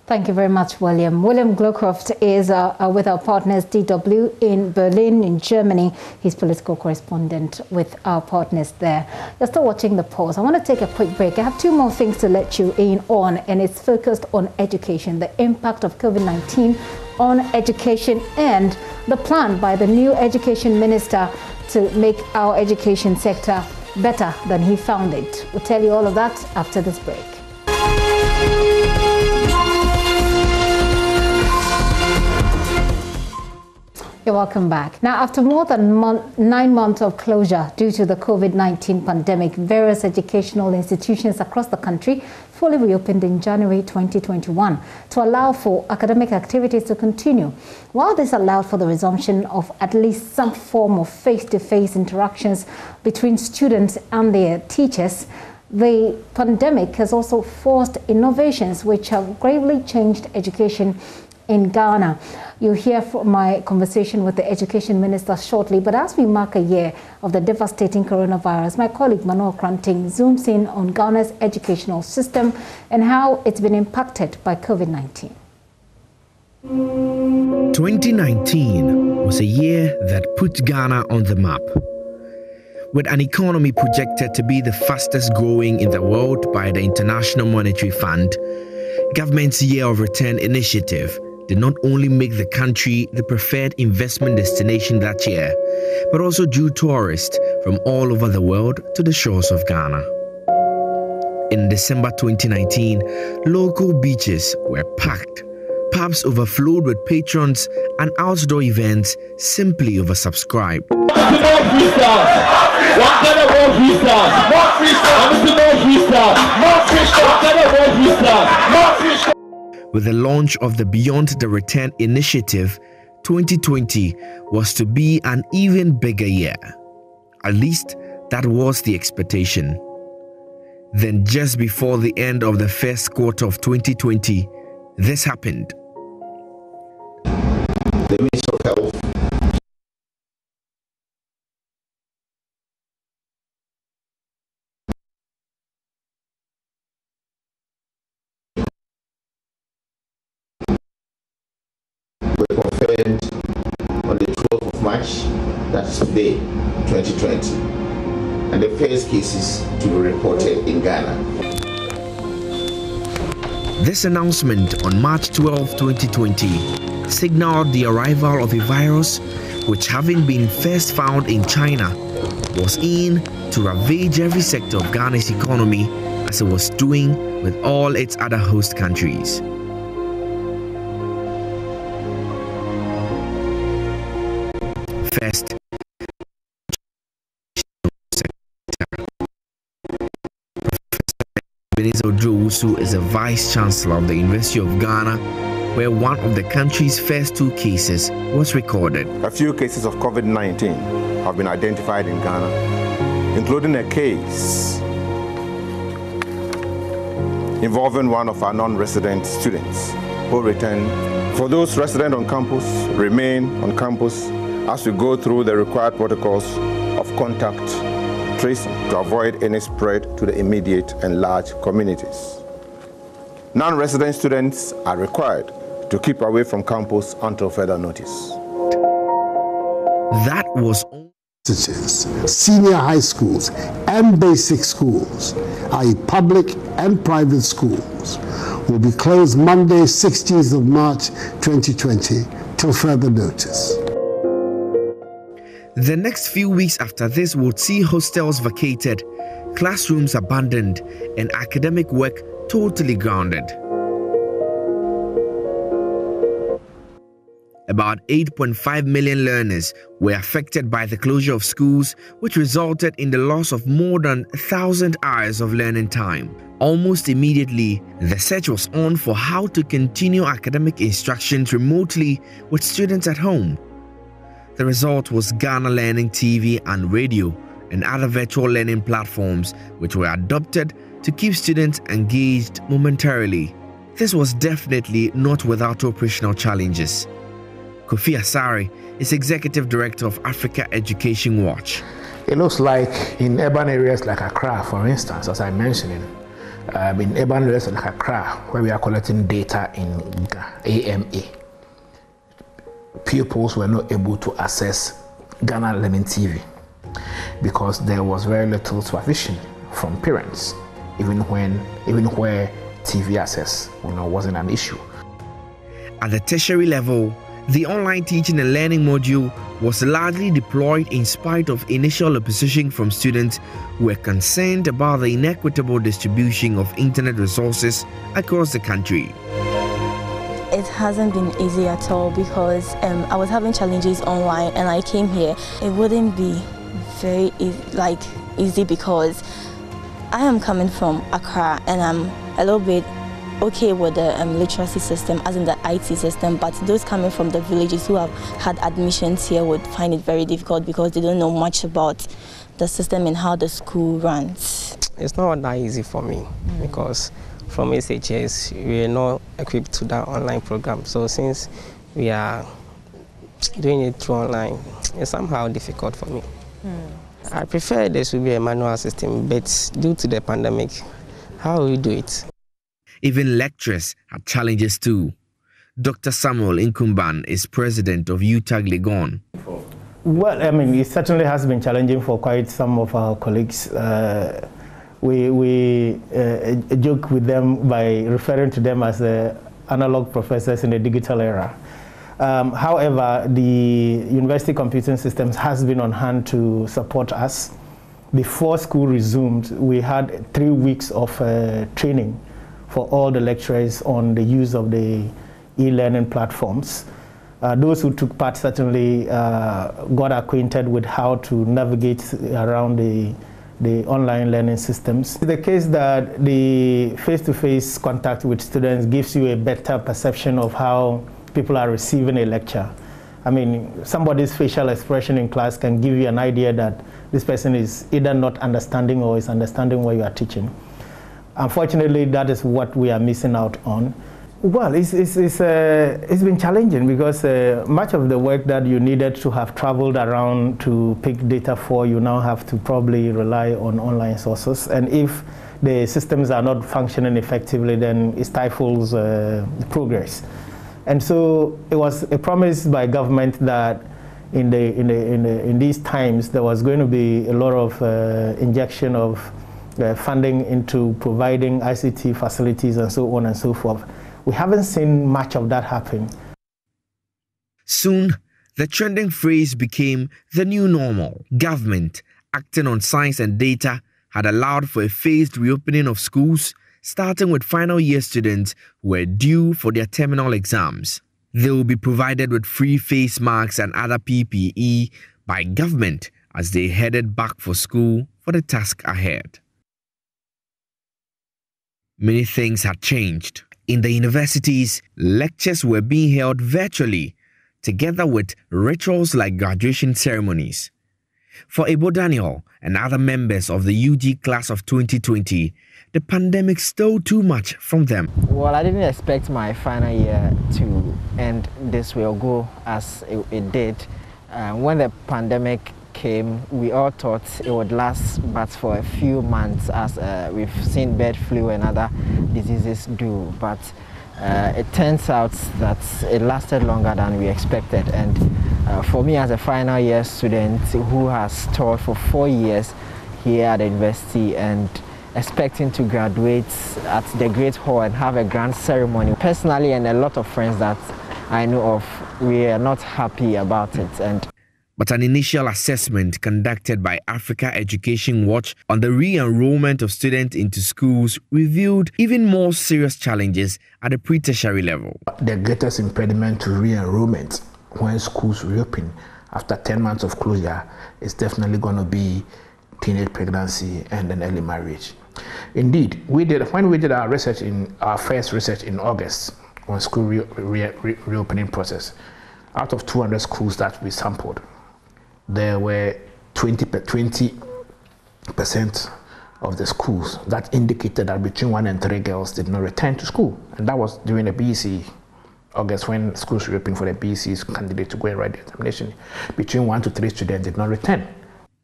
Thank you very much, William. William Glocroft is with our partners DW in Berlin, in Germany. He's political correspondent with our partners there. You're still watching The Pulse. I want to take a quick break. I have 2 more things to let you in on, and it's focused on education, the impact of COVID-19 on education, and the plan by the new education minister to make our education sector better than he found it. We'll tell you all of that after this break. You're welcome back. Now, after more than 9 months of closure due to the COVID-19 pandemic, various educational institutions across the country fully reopened in January 2021 to allow for academic activities to continue. While this allowed for the resumption of at least some form of face-to-face interactions between students and their teachers, the pandemic has also forced innovations which have gravely changed education in Ghana. You'll hear from my conversation with the Education Minister shortly, but as we mark a year of the devastating coronavirus, my colleague Manuel Kranting zooms in on Ghana's educational system and how it's been impacted by COVID-19. 2019 was a year that put Ghana on the map. With an economy projected to be the fastest growing in the world by the International Monetary Fund, government's Year of Return initiative did not only make the country the preferred investment destination that year, but also drew tourists from all over the world to the shores of Ghana. In December 2019, local beaches were packed, pubs overflowed with patrons, and outdoor events simply oversubscribed. With the launch of the Beyond the Return initiative, 2020 was to be an even bigger year. At least that was the expectation. Then just before the end of the first quarter of 2020, this happened. The Ministry of Health confirmed on the 12th of March, that's today, 2020, and the first cases to be reported in Ghana. This announcement on March 12, 2020 signaled the arrival of a virus which, having been first found in China, was in to ravage every sector of Ghana's economy as it was doing with all its other host countries. First, Professor Ojo is a Vice Chancellor of the University of Ghana, where one of the country's first 2 cases was recorded. A few cases of COVID-19 have been identified in Ghana, including a case involving one of our non-resident students who returned. For those resident on campus, remain on campus as we go through the required protocols of contact tracing to avoid any spread to the immediate and large communities. Non-resident students are required to keep away from campus until further notice. That was senior high schools and basic schools, i.e. public and private schools, will be closed Monday, 16th of March 2020 till further notice. The next few weeks after this would see hostels vacated, classrooms abandoned, and academic work totally grounded. About 8.5 million learners were affected by the closure of schools, which resulted in the loss of more than 1,000 hours of learning time. Almost immediately, the search was on for how to continue academic instructions remotely with students at home. The result was Ghana Learning TV and radio and other virtual learning platforms which were adopted to keep students engaged momentarily. This was definitely not without operational challenges. Kofi Asare is Executive Director of Africa Education Watch. It looks like in urban areas like Accra, for instance, as I mentioned, in urban areas like Accra, where we are collecting data in AMA, pupils were not able to access Ghana Learning TV because there was very little supervision from parents, even where TV access wasn't an issue. At the tertiary level, the online teaching and learning module was largely deployed in spite of initial opposition from students who were concerned about the inequitable distribution of internet resources across the country. It hasn't been easy at all because I was having challenges online and I came here. It wouldn't be very easy because I am coming from Accra and I'm a little bit okay with the literacy system, as in the IT system, but those coming from the villages who have had admissions here would find it very difficult because they don't know much about the system and how the school runs. It's not that easy for me because from SHS, we are not equipped to that online program. So since we are doing it through online, it's somehow difficult for me. I prefer there should be a manual system, but due to the pandemic, how will we do it? Even lecturers had challenges too. Dr. Samuel Inkumban is president of UTAG Legon. Well, I mean, it certainly has been challenging for quite some of our colleagues. We joke with them by referring to them as the analog professors in the digital era. However, the university computing systems has been on hand to support us. Before school resumed, we had 3 weeks of training for all the lecturers on the use of the e-learning platforms. Those who took part certainly got acquainted with how to navigate around the online learning systems. It's the case that the face-to-face contact with students gives you a better perception of how people are receiving a lecture. I mean, somebody's facial expression in class can give you an idea that this person is either not understanding or is understanding what you are teaching. Unfortunately, that is what we are missing out on. Well, it's been challenging because much of the work that you needed to have traveled around to pick data for, you now have to probably rely on online sources. And if the systems are not functioning effectively, then it stifles progress. And so it was a promise by government that in these times there was going to be a lot of injection of funding into providing ICT facilities and so on and so forth. We haven't seen much of that happen. Soon, the trending phrase became the new normal. Government, acting on science and data, had allowed for a phased reopening of schools, starting with final year students who were due for their terminal exams. They will be provided with free face masks and other PPE by government as they headed back for school for the task ahead. Many things had changed. In the universities, lectures were being held virtually, together with rituals like graduation ceremonies. For Ebo Daniel and other members of the UG class of 2020, the pandemic stole too much from them. Well, I didn't expect my final year to end this way or go as it did. When the pandemic came, we all thought it would last but for a few months, as we've seen bird flu and other diseases do. But it turns out that it lasted longer than we expected. And for me as a final year student who has taught for 4 years here at the university and expecting to graduate at the Great Hall and have a grand ceremony, personally and a lot of friends that I know of, we are not happy about it. But an initial assessment conducted by Africa Education Watch on the re-enrollment of students into schools revealed even more serious challenges at the pre-tertiary level. The greatest impediment to re-enrollment when schools reopen after 10 months of closure is definitely going to be teenage pregnancy and then early marriage. Indeed, when we did our first research in August on school reopening process, out of 200 schools that we sampled, there were 20% of the schools that indicated that between 1 and 3 girls did not return to school. And that was during the BEC, August, when schools reopened for the BEC's candidate to go and write the examination. Between 1 to 3 students did not return.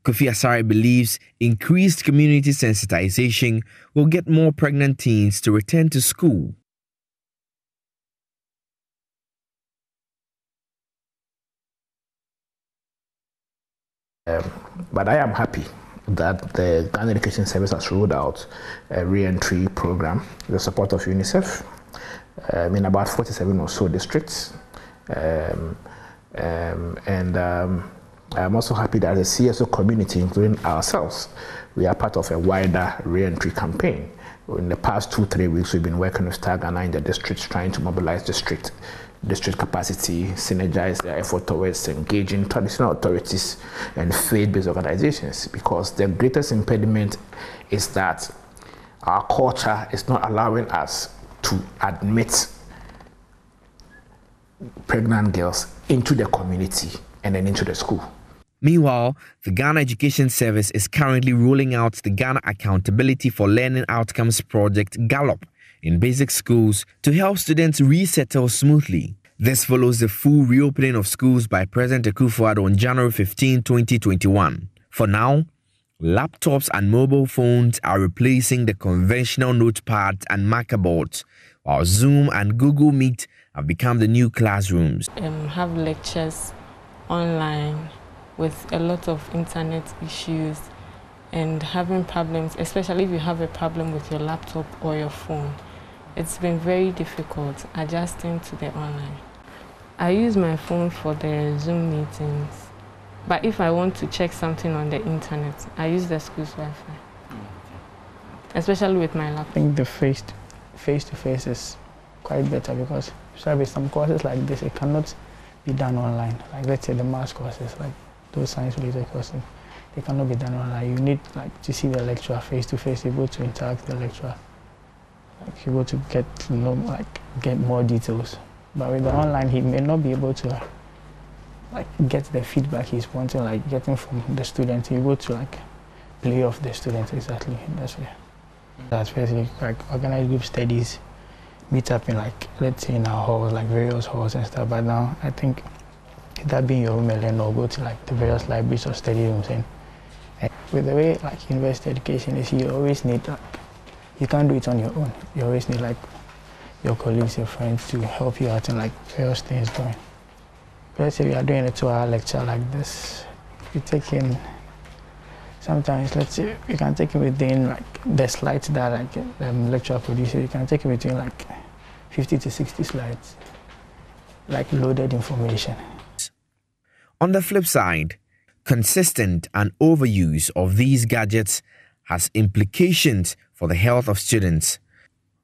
Kofi Asare believes increased community sensitization will get more pregnant teens to return to school. But I am happy that the Ghana Education Service has rolled out a re-entry program with the support of UNICEF in about 47 or so districts. I'm also happy that the CSO community, including ourselves, we are part of a wider re-entry campaign. In the past 2-3 weeks, we've been working with Star Ghana in the districts, trying to mobilize district capacity, synergize their effort towards engaging traditional authorities and faith-based organizations, because the greatest impediment is that our culture is not allowing us to admit pregnant girls into the community and then into the school. Meanwhile, the Ghana Education Service is currently rolling out the Ghana Accountability for Learning Outcomes project GALLOP in basic schools to help students resettle smoothly. This follows the full reopening of schools by President Akufo-Addo on January 15, 2021. For now, laptops and mobile phones are replacing the conventional notepads and marker boards, while Zoom and Google Meet have become the new classrooms. Have lectures online with a lot of internet issues and having problems, especially if you have a problem with your laptop or your phone. It's been very difficult adjusting to the online. I use my phone for the Zoom meetings, but if I want to check something on the internet, I use the school's Wi-Fi, especially with my laptop. I think the face-to-face is quite better, because with some courses like this, it cannot be done online. Like, let's say the maths courses, like those science-related courses, they cannot be done online. You need to see the lecturer face-to-face. You go to interact with the lecturer. You go to get to know, get more details. But with the online, he may not be able to get the feedback he's wanting, getting from the student. You go to play off the student exactly. That's way. Especially organized group studies, meet up in let's say in our halls, various halls and stuff. But now I think that being your room alone, or go to the various libraries or study rooms. And with the way university education is, you always need you can't do it on your own. You always need your colleagues, your friends to help you out in various things going. let's say we are doing a 2-hour lecture like this, we take in, sometimes, let's say, you can take it within like the slides that like the lecturer produces, you can take it between like 50 to 60 slides, like loaded information. On the flip side, consistent and overuse of these gadgets has implications for the health of students.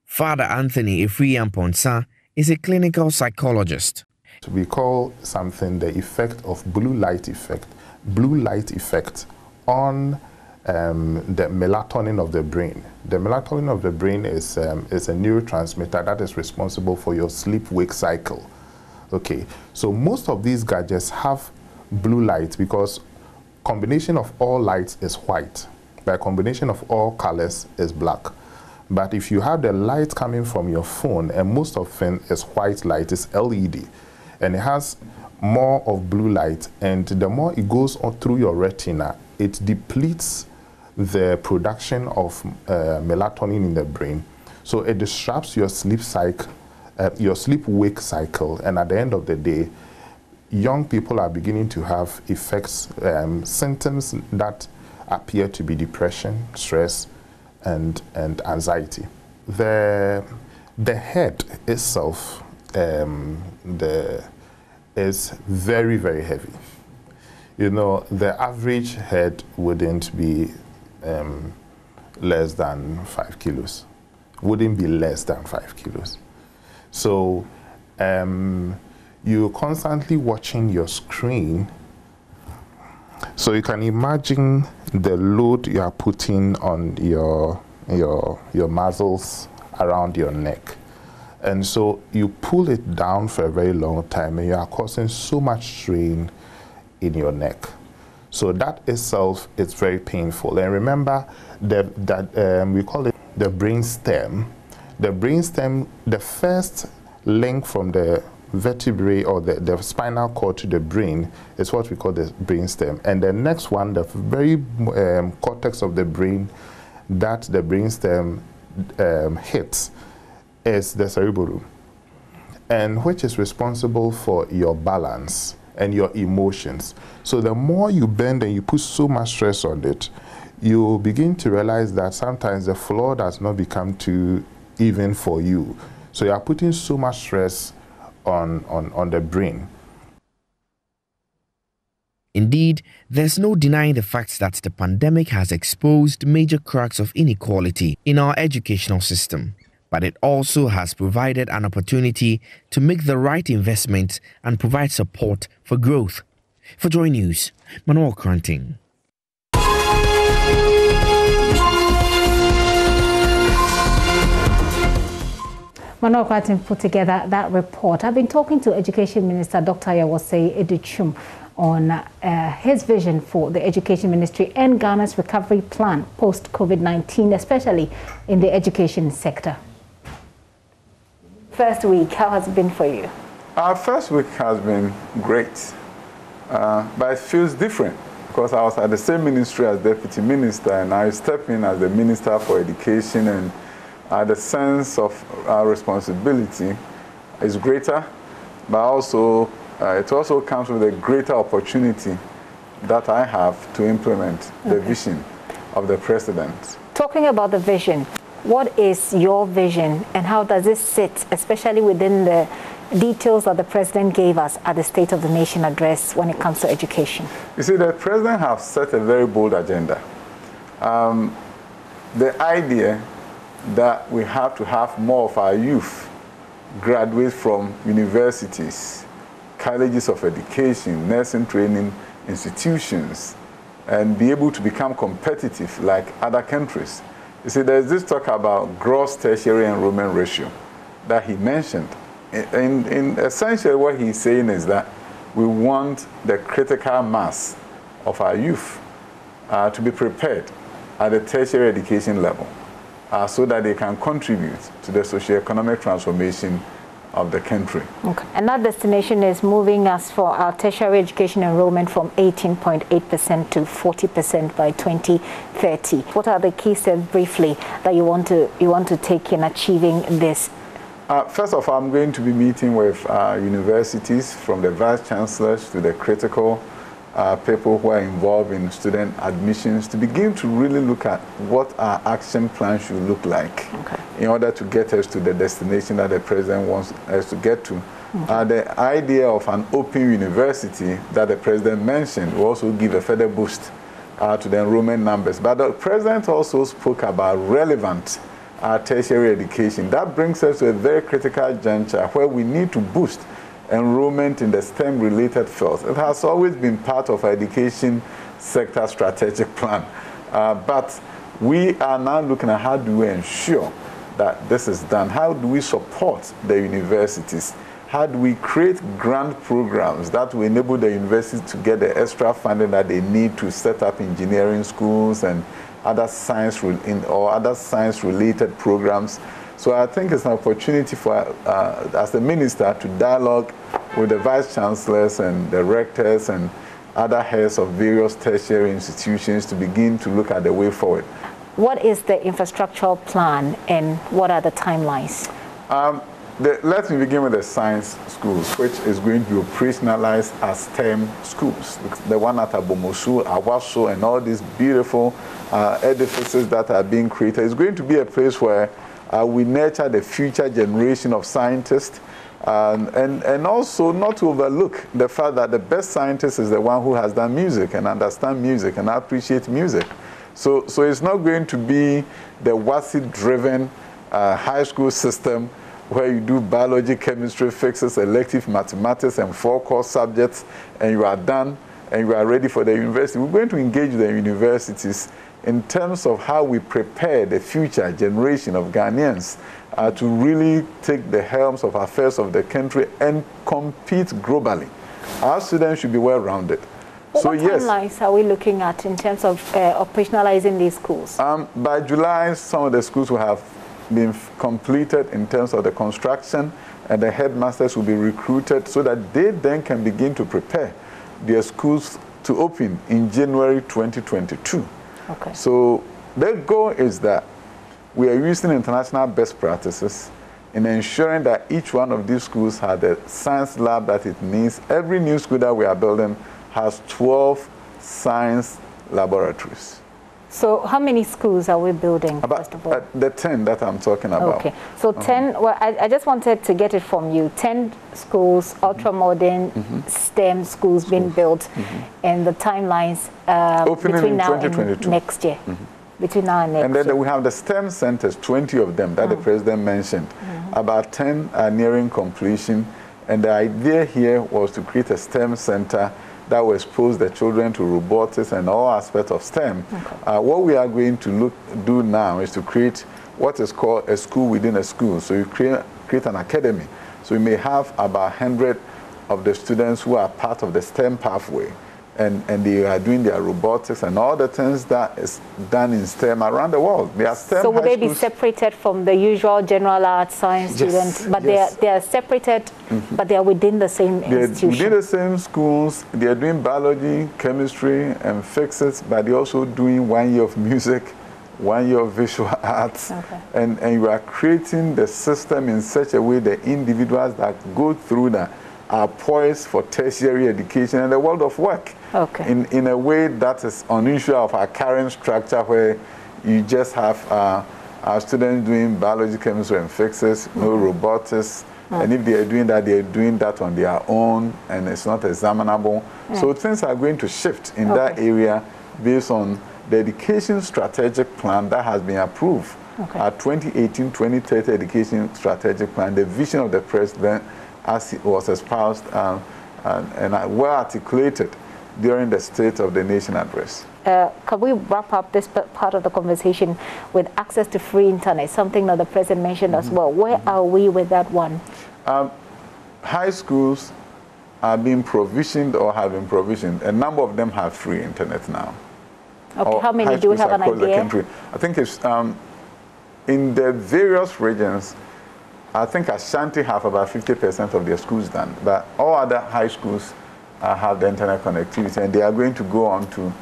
Father Anthony Ifriamponsa is a clinical psychologist. We call something the effect of blue light effect. Blue light effect on the melatonin of the brain. The melatonin of the brain is a neurotransmitter that is responsible for your sleep-wake cycle. Okay, so most of these gadgets have blue light because combination of all lights is white. By combination of all colors is black. But if you have the light coming from your phone, and most of it is white light, it's LED, and it has more of blue light, and the more it goes on through your retina, it depletes the production of melatonin in the brain. So it disrupts your sleep cycle, your sleep-wake cycle, and at the end of the day, young people are beginning to have effects, symptoms that appear to be depression, stress, and anxiety. The head itself is very, very heavy. You know, the average head wouldn't be less than 5 kilos. Wouldn't be less than 5 kilos. So you're constantly watching your screen. So you can imagine the load you are putting on your muscles around your neck. And so you pull it down for a very long time and you are causing so much strain in your neck. So that itself is very painful. And remember that we call it the brain stem. The brain stem, the first link from the vertebrae or the spinal cord to the brain is what we call the brain stem. And the next one, the very cortex of the brain that the brain stem hits is the cerebellum, and which is responsible for your balance and your emotions. So the more you bend and you put so much stress on it, you begin to realize that sometimes the floor does not become too even for you. So you are putting so much stress on the brain. Indeed, there's no denying the fact that the pandemic has exposed major cracks of inequality in our educational system. But it also has provided an opportunity to make the right investments and provide support for growth. For JoyNews, Manuel Cranting. Manuel Cranting put together that report. I've been talking to Education Minister Dr. Yawose Edichum on his vision for the Education Ministry and Ghana's recovery plan post-COVID-19, especially in the education sector. First week, how has it been for you? Our first week has been great, but it feels different because I was at the same ministry as Deputy Minister, and I stepped in as the Minister for Education, and the sense of our responsibility is greater, but also it also comes with a greater opportunity that I have to implement the vision of the President. Talking about the vision, what is your vision and how does it sit, especially within the details that the President gave us at the State of the Nation address when it comes to education? You see, the President has set a very bold agenda. The idea that we have to have more of our youth graduate from universities, colleges of education, nursing training institutions, and be able to become competitive like other countries. You see, there's this talk about gross tertiary enrollment ratio that he mentioned. In essentially what he's saying is that we want the critical mass of our youth to be prepared at the tertiary education level so that they can contribute to the socio-economic transformation of the country. Okay. And that destination is moving us for our tertiary education enrollment from 18.8% to 40% by 2030. What are the key steps briefly that you want to take in achieving this? First of all, I'm going to be meeting with universities, from the vice chancellors to the critical people who are involved in student admissions, to begin to really look at what our action plan should look like in order to get us to the destination that the president wants us to get to. The idea of an open university that the president mentioned will also give a further boost to the enrollment numbers. But the president also spoke about relevant tertiary education. That brings us to a very critical juncture where we need to boost enrollment in the STEM-related fields. It has always been part of our education sector strategic plan. But we are now looking at how do we ensure that this is done? How do we support the universities? How do we create grant programs that will enable the universities to get the extra funding that they need to set up engineering schools and other science-related programs? So I think it's an opportunity for, as the minister, to dialogue with the vice chancellors and the rectors and other heads of various tertiary institutions to begin to look at the way forward. What is the infrastructural plan and what are the timelines? Let me begin with the science schools, which is going to be operationalized as STEM schools. The one at Abomosu, Awaso, and all these beautiful edifices that are being created is going to be a place where we nurture the future generation of scientists, and also not to overlook the fact that the best scientist is the one who has done music and understands music and appreciates music. So it's not going to be the WASI-driven high school system where you do biology, chemistry, physics, elective mathematics, and 4 core subjects, and you are done, and you are ready for the university. We're going to engage the universities in terms of how we prepare the future generation of Ghanaians to really take the helms of affairs of the country and compete globally. Our students should be well-rounded. What timelines are we looking at in terms of operationalizing these schools? By July, some of the schools will have been completed in terms of the construction, and the headmasters will be recruited so that they then can begin to prepare their schools to open in January 2022. Okay. So the goal is that we are using international best practices in ensuring that each one of these schools has the science lab that it needs. Every new school that we are building has 12 science laboratories. So how many schools are we building, first of all? The 10 that I'm talking about. Okay, so 10, well, I just wanted to get it from you. 10 schools, ultra-modern STEM schools being built, and the timelines between now and next year. Between now and next year. And then we have the STEM centers, 20 of them that the president mentioned. About 10 are nearing completion, and the idea here was to create a STEM center that will expose the children to robotics and all aspects of STEM. Okay. What we are going to do now is to create what is called a school within a school. So you create an academy. So you may have about 100 of the students who are part of the STEM pathway, and they are doing their robotics and all the things that is done in STEM around the world. They are STEM. So would they be separated from the usual general arts science students? But they are separated, but they are within the same institution. Within the same schools. They are doing biology, chemistry, and physics, but they're also doing 1 year of music, 1 year of visual arts. Okay. And you are creating the system in such a way that individuals that go through that are poised for tertiary education and the world of work. Okay. In a way that is unusual of our current structure, where you just have our students doing biology, chemistry, and physics, no robotics. And if they are doing that on their own, and it's not examinable. So things are going to shift in that area based on the education strategic plan that has been approved. Our 2018-2030 education strategic plan, the vision of the president as it was espoused and well articulated during the State of the Nation address. Can we wrap up this part of the conversation with access to free internet, something that the president mentioned as well? Where are we with that one? High schools are being provisioned or have been provisioned. A number of them have free internet now. Okay, how many do you have an idea? The country. I think it's in the various regions. I think Ashanti have about 50% of their schools done, but all other high schools have the internet connectivity, and they are going to go on to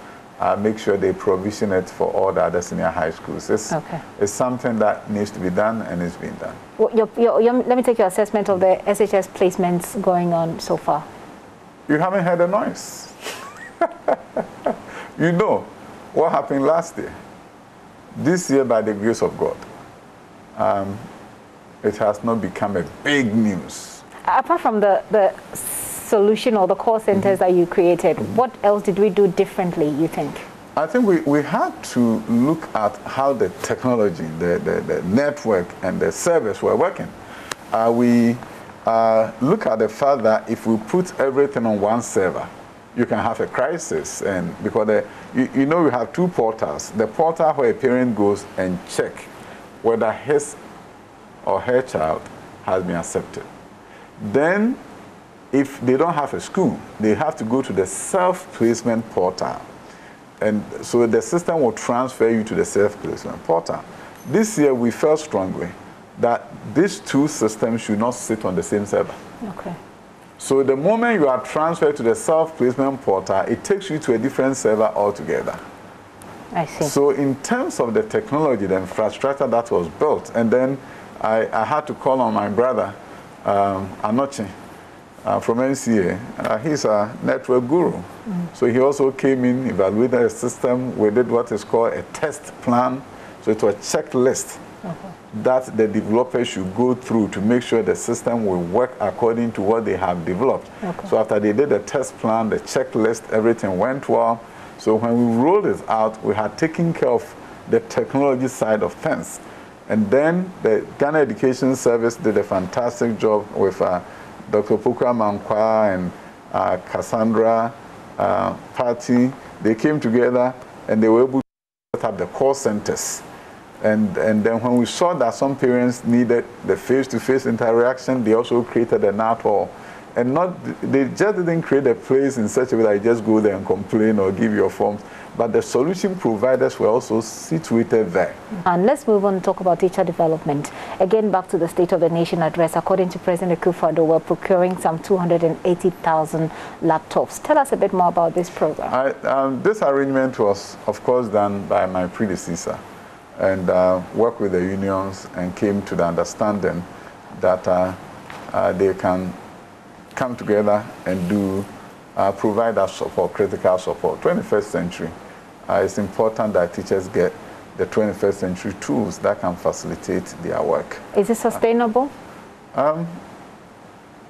make sure they provision it for all the other senior high schools. It's something that needs to be done, and it's being done. Well, let me take your assessment of the SHS placements going on so far. You haven't heard a noise. You know what happened last year. This year, by the grace of God, it has not become a big news. Apart from the solution or the call centers that you created, what else did we do differently, you think? I think we had to look at how the technology, the network, and the service were working. We look at the fact that if we put everything on one server, you can have a crisis. And because you know we have two portals. The portal where a parent goes and check whether his or her child has been accepted. Then, if they don't have a school, they have to go to the self-placement portal. And so the system will transfer you to the self-placement portal. This year, we felt strongly that these two systems should not sit on the same server. Okay. So the moment you are transferred to the self-placement portal, it takes you to a different server altogether. I see. So in terms of the technology, the infrastructure that was built, and then I had to call on my brother, Anoche, from NCA. He's a network guru. So he also came in, evaluated the system. We did what is called a test plan. So it was a checklist that the developers should go through to make sure the system will work according to what they have developed. So after they did the test plan, the checklist, everything went well. So when we rolled it out, we had taken care of the technology side of things. And then the Ghana Education Service did a fantastic job with Dr. Pukwa Mankwa and Cassandra Party. They came together and they were able to set up the call centers. And then when we saw that some parents needed the face-to-face interaction, they also created an app. And they just didn't create a place in such a way that you just go there and complain or give your forms. But the solution providers were also situated there. And let's move on and talk about teacher development. Again, back to the State of the Nation address. According to President Akufo-Addo, we're procuring some 280,000 laptops. Tell us a bit more about this program. This arrangement was, of course, done by my predecessor, and worked with the unions and came to the understanding that they can come together and provide us support, critical support. 21st century, it's important that teachers get the 21st century tools that can facilitate their work. Is it sustainable?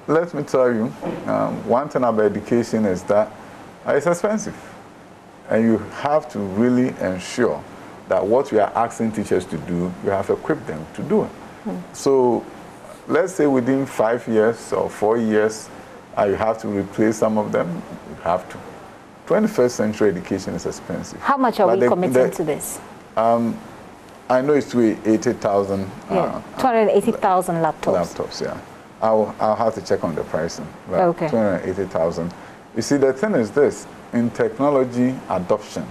Let me tell you, one thing about education is that it's expensive. And you have to really ensure that what we are asking teachers to do, you have equipped them to do it. So let's say within 5 years or 4 years, you have to replace some of them. You have to. 21st century education is expensive. How much are we committing to this? I know it's 80,000. 280,000 laptops. Laptops, yeah. I'll have to check on the pricing. But okay. 280,000. You see, the thing is this: in technology adoption,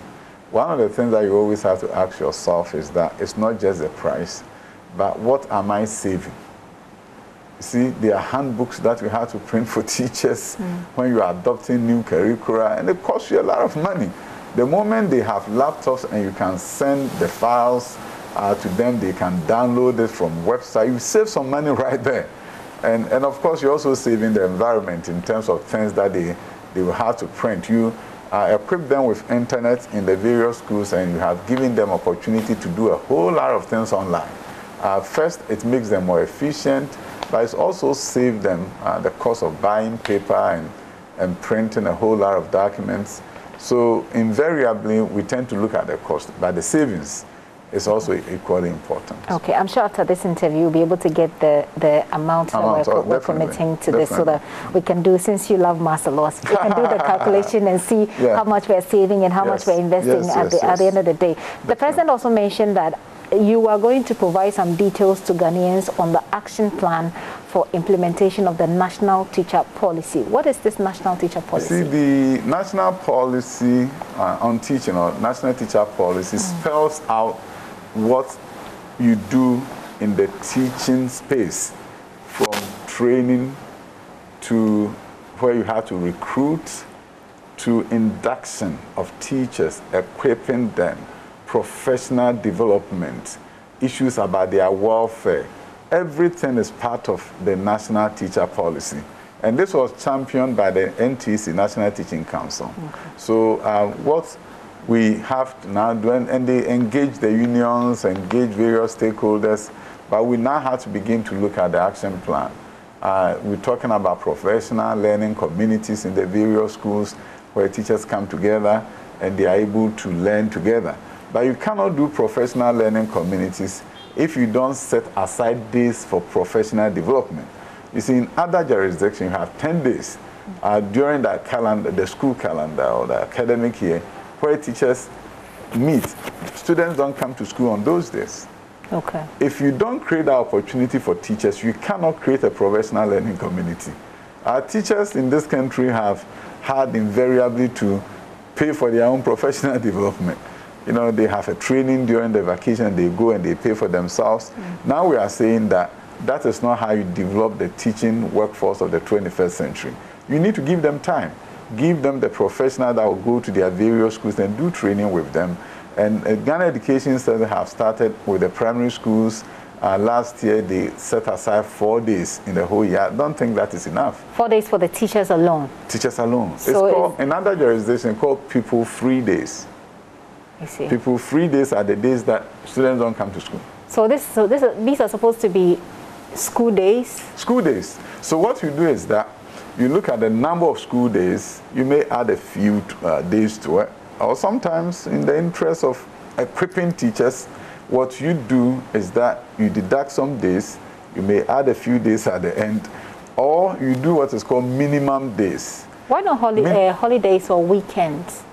one of the things that you always have to ask yourself is that it's not just the price, but what am I saving? See, there are handbooks that we have to print for teachers when you are adopting new curricula, and it costs you a lot of money. The moment they have laptops and you can send the files to them, they can download it from website, you save some money right there. And of course, you're also saving the environment in terms of things that they will have to print. You equip them with internet in the various schools, and you have given them opportunity to do a whole lot of things online. First, it makes them more efficient, but it's also saved them the cost of buying paper and printing a whole lot of documents. So invariably, we tend to look at the cost, but the savings is also equally important. Okay, I'm sure after this interview, you'll be able to get the amount that we're committing to this, so that we can do, since you love mass loss, we can do the calculation and see how much we're saving and how much we're investing at the end of the day. The President also mentioned that you are going to provide some details to Ghanaians on the action plan for implementation of the National Teacher Policy. What is this National Teacher Policy? See, the National Policy on Teaching, or National Teacher Policy, spells out what you do in the teaching space, from training to where you have to recruit, to induction of teachers, equipping them, professional development, issues about their welfare. Everything is part of the National Teacher Policy. And this was championed by the NTC, National Teaching Council. Okay. So what we have to now do, and they engage the unions, engage various stakeholders, but we now have to begin to look at the action plan. We're talking about professional learning communities in the various schools where teachers come together and they are able to learn together. But you cannot do professional learning communities if you don't set aside days for professional development. You see, in other jurisdictions, you have 10 days during the calendar, the school calendar or the academic year, where teachers meet. Students don't come to school on those days. Okay. If you don't create that opportunity for teachers, you cannot create a professional learning community. Our teachers in this country have had invariably to pay for their own professional development. You know, they have a training during the vacation, they go and they pay for themselves. Now we are saying that that is not how you develop the teaching workforce of the 21st century. You need to give them time. Give them the professional that will go to their various schools and do training with them. And Ghana Education Center have started with the primary schools. Last year, they set aside 4 days in the whole year. I don't think that is enough. 4 days for the teachers alone? Teachers alone. So it's called, another jurisdiction called people-free days. I see. People-free days are the days that students don't come to school. So these are supposed to be school days? School days. So what you do is that you look at the number of school days, you may add a few days to it, or sometimes in the interest of equipping teachers, what you do is that you deduct some days, you may add a few days at the end, or you do what is called minimum days. Why not holidays or weekends?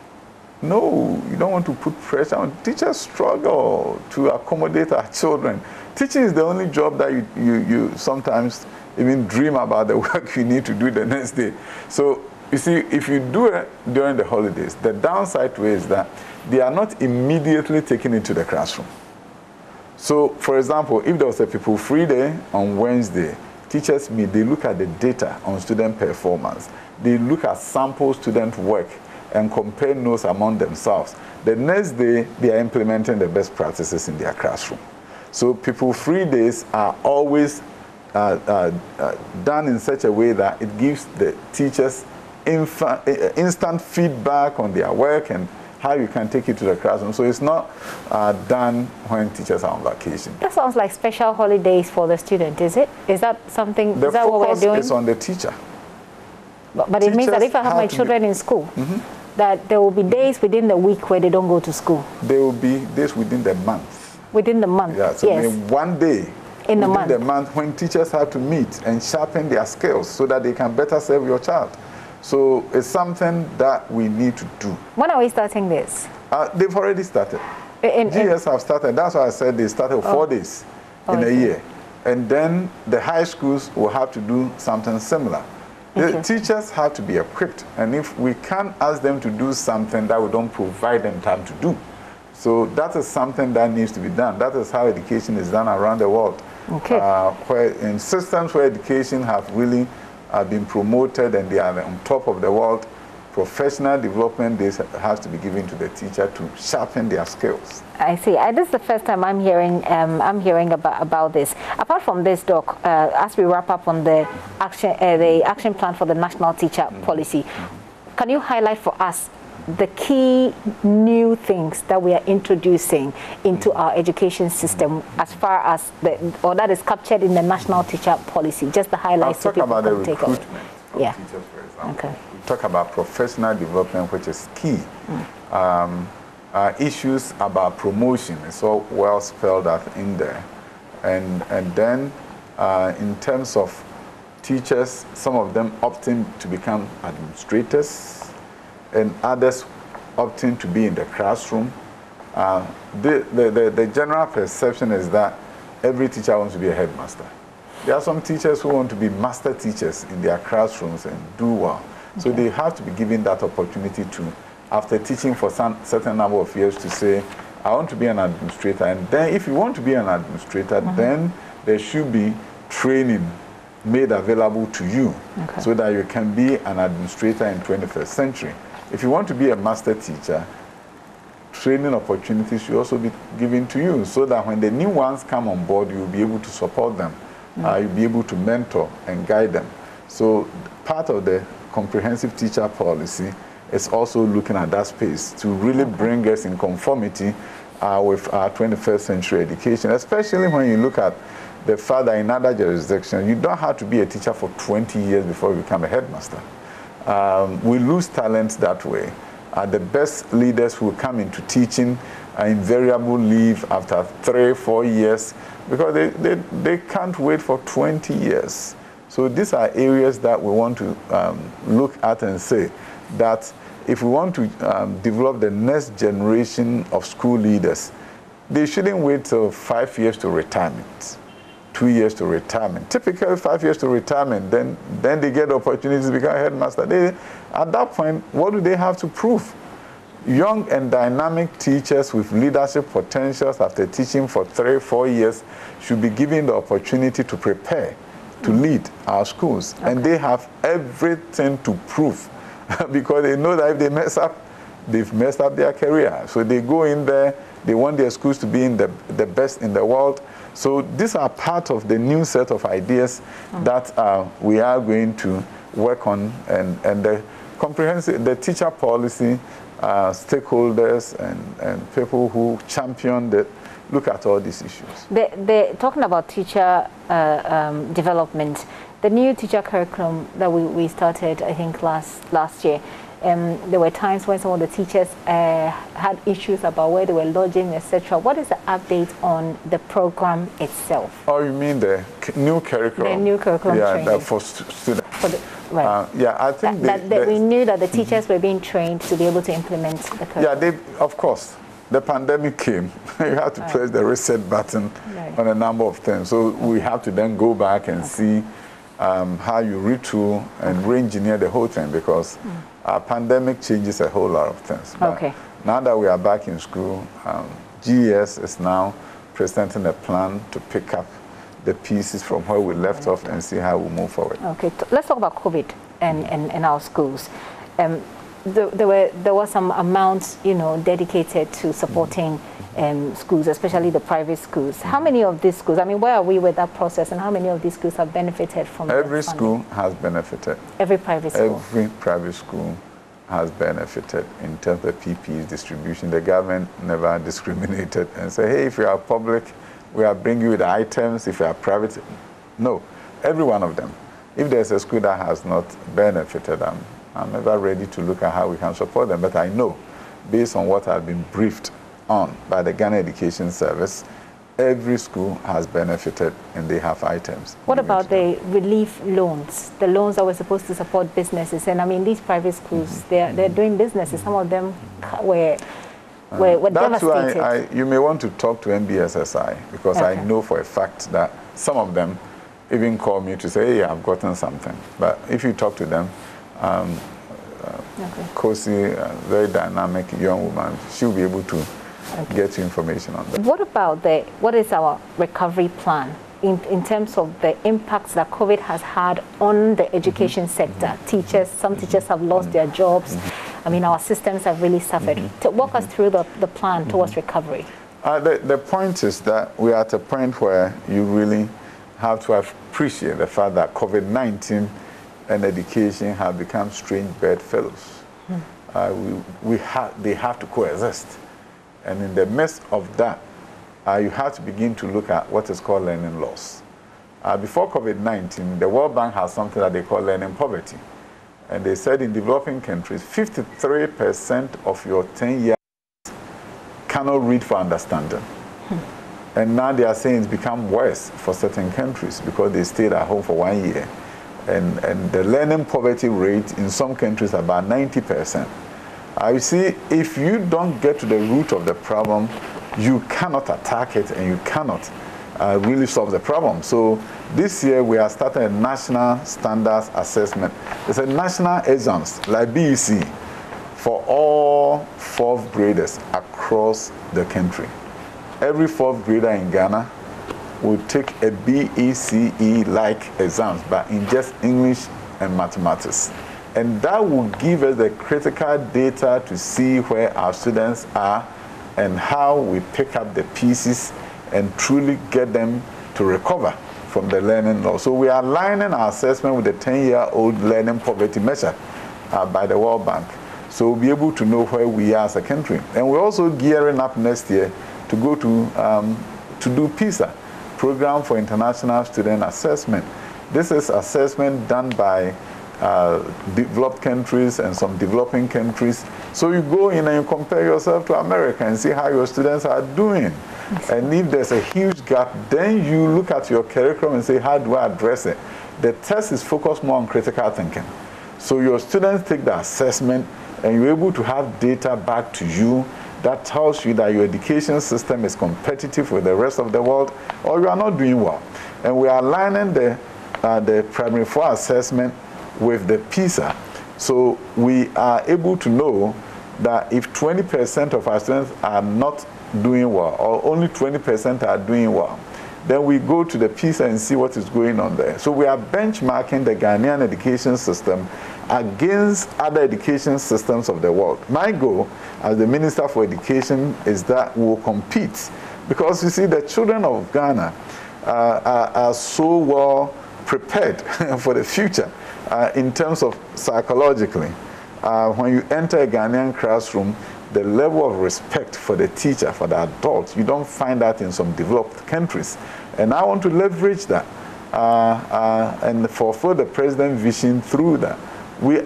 No, you don't want to put pressure on. Teachers struggle to accommodate our children. Teaching is the only job that you sometimes even dream about the work you need to do the next day. So, you see, if you do it during the holidays, the downside to it is that they are not immediately taken into the classroom. So, for example, if there was a people-free day on Wednesday, teachers they look at the data on student performance. They look at sample student work and compare notes among themselves. The next day, they are implementing the best practices in their classroom. So people-free days are always done in such a way that it gives the teachers instant feedback on their work and how you can take it to the classroom. So it's not done when teachers are on vacation. That sounds like special holidays for the student, is it? Is that something, is that what we're doing? The focus is on the teacher. But it means that if I have my children in school, that there will be days within the week where they don't go to school. There will be days within the month. Within the month, yeah, so yes. One day in the month when teachers have to meet and sharpen their skills so that they can better serve your child. So it's something that we need to do. When are we starting this? They've already started. GS have started. That's why I said they started 4 days in a year. And then the high schools will have to do something similar. The teachers have to be equipped. And if we can't ask them to do something that we don't provide them time to do. So that is something that needs to be done. That is how education is done around the world. Okay. Where in systems where education have really been promoted and they are on top of the world, professional development days has to be given to the teacher to sharpen their skills. I see. This is the first time I'm hearing about this. Apart from this, Doc, as we wrap up on the action plan for the National Teacher Policy, can you highlight for us the key new things that we are introducing into our education system as far as that is captured in the National Teacher Policy? Just the highlights so people can take off. Yeah. Teachers, for example. Okay. We talk about professional development, which is key. Issues about promotion, it's all well spelled out in there. And then in terms of teachers, some of them opting to become administrators and others opting to be in the classroom. The general perception is that every teacher wants to be a headmaster. There are some teachers who want to be master teachers in their classrooms and do well. So they have to be given that opportunity to, after teaching for some certain number of years, to say, I want to be an administrator. And then if you want to be an administrator, then there should be training made available to you so that you can be an administrator in 21st century. if you want to be a master teacher, training opportunities should also be given to you so that when the new ones come on board, you'll be able to support them. You'll be able to mentor and guide them. So part of the comprehensive teacher policy is also looking at that space to really bring us in conformity with our 21st century education, especially when you look at the fact that in other jurisdictions, you don't have to be a teacher for 20 years before you become a headmaster. We lose talent that way. The best leaders who come into teaching invariably leave after 3-4 years because they can't wait for 20 years. So these are areas that we want to look at and say that if we want to develop the next generation of school leaders, they shouldn't wait till 5 years to retirement, 2 years to retirement. Typically 5 years to retirement, then they get the opportunity to become a headmaster. At that point, what do they have to prove? Young and dynamic teachers with leadership potentials after teaching for 3-4 years should be given the opportunity to prepare to lead our schools. And they have everything to prove because they know that if they mess up, they've messed up their career. So they go in there, they want their schools to be in the best in the world. So these are part of the new set of ideas that we are going to work on, and the comprehensive, the teacher policy, stakeholders and people who champion the look at all these issues. They're talking about teacher development. The new teacher curriculum that we started, I think, last year, there were times when some of the teachers had issues about where they were lodging, etc. What is the update on the program itself? Oh, you mean the new curriculum? The new curriculum training. For students. Right. Yeah, I think that we knew that the teachers were being trained to be able to implement the curriculum. Yeah, of course. The pandemic came. You have to press the reset button on a number of things. So we have to then go back and see how you retool and re-engineer the whole thing, because our pandemic changes a whole lot of things. But now that we are back in school, GES is now presenting a plan to pick up the pieces from where we left off and see how we move forward. Okay, let's talk about COVID and our schools. There were some amounts, dedicated to supporting schools, especially the private schools. How many of these schools, I mean, where are we with that process, and how many of these schools have benefited from Every school has benefited. Every private school? Every private school has benefited in terms of PPE distribution. The government never discriminated and said, hey, if you are public, we are bringing you the items. If you are private, no. Every one of them. If there's a school that has not benefited, I'm ever ready to look at how we can support them. But I know, based on what I've been briefed on by the Ghana Education Service, every school has benefited and they have items. What about the relief loans, the loans that were supposed to support businesses? And I mean, these private schools, they're doing businesses. Some of them were devastated. That's why you may want to talk to NBSSI, because I know for a fact that some of them even call me to say, hey, I've gotten something. But if you talk to them, Kosi, a very dynamic young woman, she'll be able to get you information on that. What about what is our recovery plan in terms of the impacts that COVID has had on the education sector? Teachers, some teachers have lost their jobs. I mean, our systems have really suffered. To walk us through the plan towards recovery. The point is that we are at a point where you really have to appreciate the fact that COVID-19 and education have become strange bedfellows. They have to coexist. And in the midst of that, you have to begin to look at what is called learning loss. Before COVID-19, the World Bank has something that they call learning poverty. And they said in developing countries, 53% of your 10-year-olds cannot read for understanding. And now they are saying it's become worse for certain countries because they stayed at home for 1 year. And the learning poverty rate in some countries is about 90%. You see, if you don't get to the root of the problem, you cannot attack it and you cannot really solve the problem. So this year we are starting a national standards assessment. It's a national exams like BEC for all fourth graders across the country. Every fourth grader in Ghana will take a BECE-like exams, but in just English and mathematics. And that will give us the critical data to see where our students are and how we pick up the pieces and truly get them to recover from the learning loss. So we are aligning our assessment with the 10-year-old learning poverty measure by the World Bank. So we'll be able to know where we are as a country. And we're also gearing up next year to go to do PISA, Program for International Student Assessment. This is assessment done by developed countries and some developing countries. So you go in and you compare yourself to America and see how your students are doing. And if there's a huge gap, then you look at your curriculum and say, how do I address it? The test is focused more on critical thinking. So your students take the assessment and you're able to have data back to you that tells you that your education system is competitive with the rest of the world or you are not doing well. And we are aligning the primary 4 assessment with the PISA. So we are able to know that if 20% of our students are not doing well or only 20% are doing well, then we go to the PISA and see what is going on there. So we are benchmarking the Ghanaian education system against other education systems of the world. My goal as the Minister for Education is that we will compete because you see the children of Ghana are so well prepared for the future in terms of psychologically. When you enter a Ghanaian classroom, the level of respect for the teacher, for the adult, you don't find that in some developed countries. And I want to leverage that and fulfill the president's vision through that.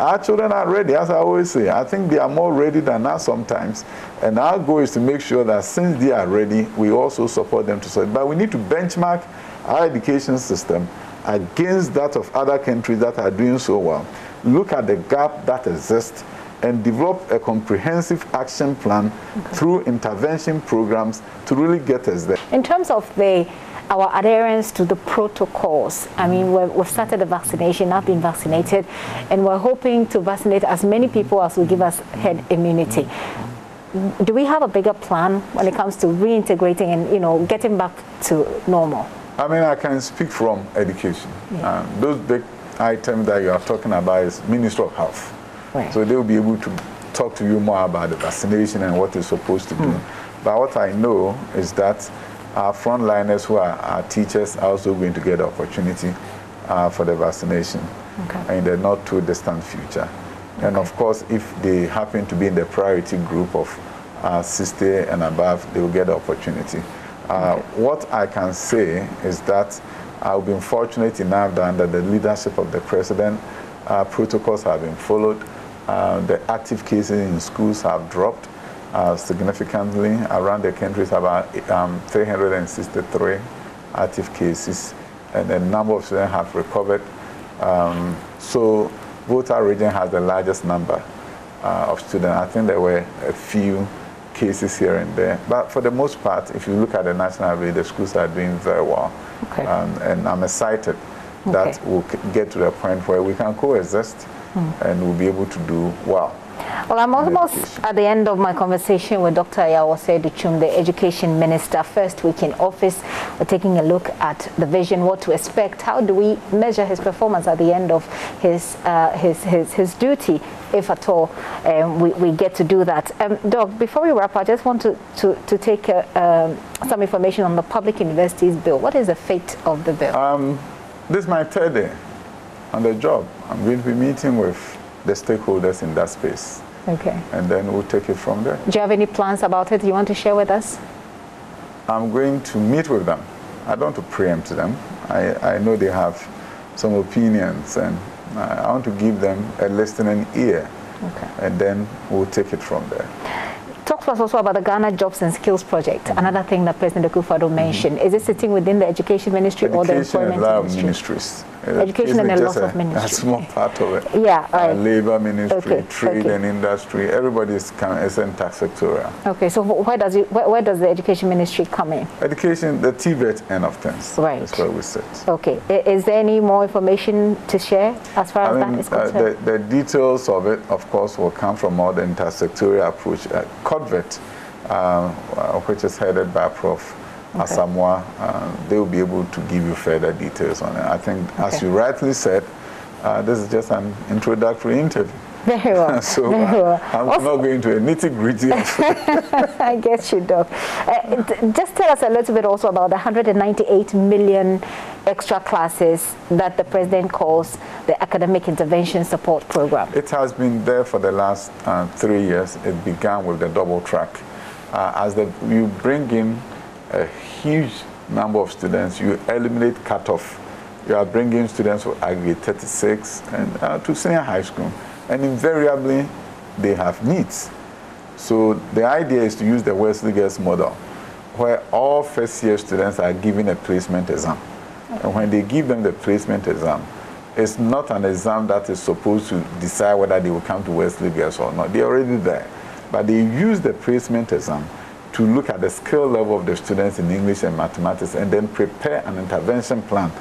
Our children are ready, as I always say. I think they are more ready than us sometimes. And our goal is to make sure that since they are ready, we also support them to study. But we need to benchmark our education system against that of other countries that are doing so well. Look at the gap that exists and develop a comprehensive action plan through intervention programs to really get us there. In terms of our adherence to the protocols, I mean, we've started the vaccination, I've been vaccinated, and we're hoping to vaccinate as many people as will give us herd immunity. Do we have a bigger plan when it comes to reintegrating and, getting back to normal? I mean, I can speak from education. Yeah. Those big items that you are talking about is Ministry of Health. Right. So they will be able to talk to you more about the vaccination and what it's supposed to do. But what I know is that our frontliners who are our teachers are also going to get the opportunity for the vaccination in the not too distant future. And of course, if they happen to be in the priority group of 60 and above, they will get the opportunity. What I can say is that I've been fortunate enough that under the leadership of the president, protocols have been followed. The active cases in schools have dropped significantly. Around the country is about 363 active cases, and the number of students have recovered. So Volta region has the largest number of students. I think there were a few cases here and there. But for the most part, if you look at the national average, the schools are doing very well. And I'm excited that we'll get to the point where we can coexist and we'll be able to do well. Well, I'm almost at the end of my conversation with Dr. Ayawase Duchum, the Education Minister. First week in office, we're taking a look at the vision, what to expect. How do we measure his performance at the end of his duty, if at all we get to do that? Doc, before we wrap, I just want to take some information on the Public Universities Bill. What is the fate of the bill? This is my third day on the job. I'm going to be meeting with the stakeholders in that space. And then we'll take it from there. Do you have any plans about it you want to share with us? I'm going to meet with them. I don't want to preempt them. I know they have some opinions, and I want to give them a listening ear. And then we'll take it from there. Talk to us also about the Ghana Jobs and Skills Project, another thing that President Akufo-Addo mentioned. Is it sitting within the Education Ministry or the Employment Ministry? Ministries. Education and a lot of ministries. A small part of it. Yeah, Labor Ministry, Trade and Industry, everybody is in tax sectorial. So where does the Education Ministry come in? Education, the TVET end of things. That's where we sit. Is there any more information to share as far as that is concerned? The details of it, of course, will come from all the intersectorial approach. CODVET, which is headed by Prof. Asamoah, they will be able to give you further details on it. I think, as you rightly said, this is just an introductory interview. Very well. So very well. I'm not going to a nitty-gritty of I guess you do. Just tell us a little bit also about the 198 million extra classes that the president calls the Academic Intervention Support Program. It has been there for the last 3 years. It began with the double track. You bring in a huge number of students, you eliminate cutoff. You are bringing students who aggregate 36 and to senior high school. And invariably, they have needs. So the idea is to use the Wesley Girls model, where all first-year students are given a placement exam. And when they give them the placement exam, it's not an exam that is supposed to decide whether they will come to Wesley Girls or not. They're already there. But they use the placement exam to look at the skill level of the students in English and mathematics and then prepare an intervention plan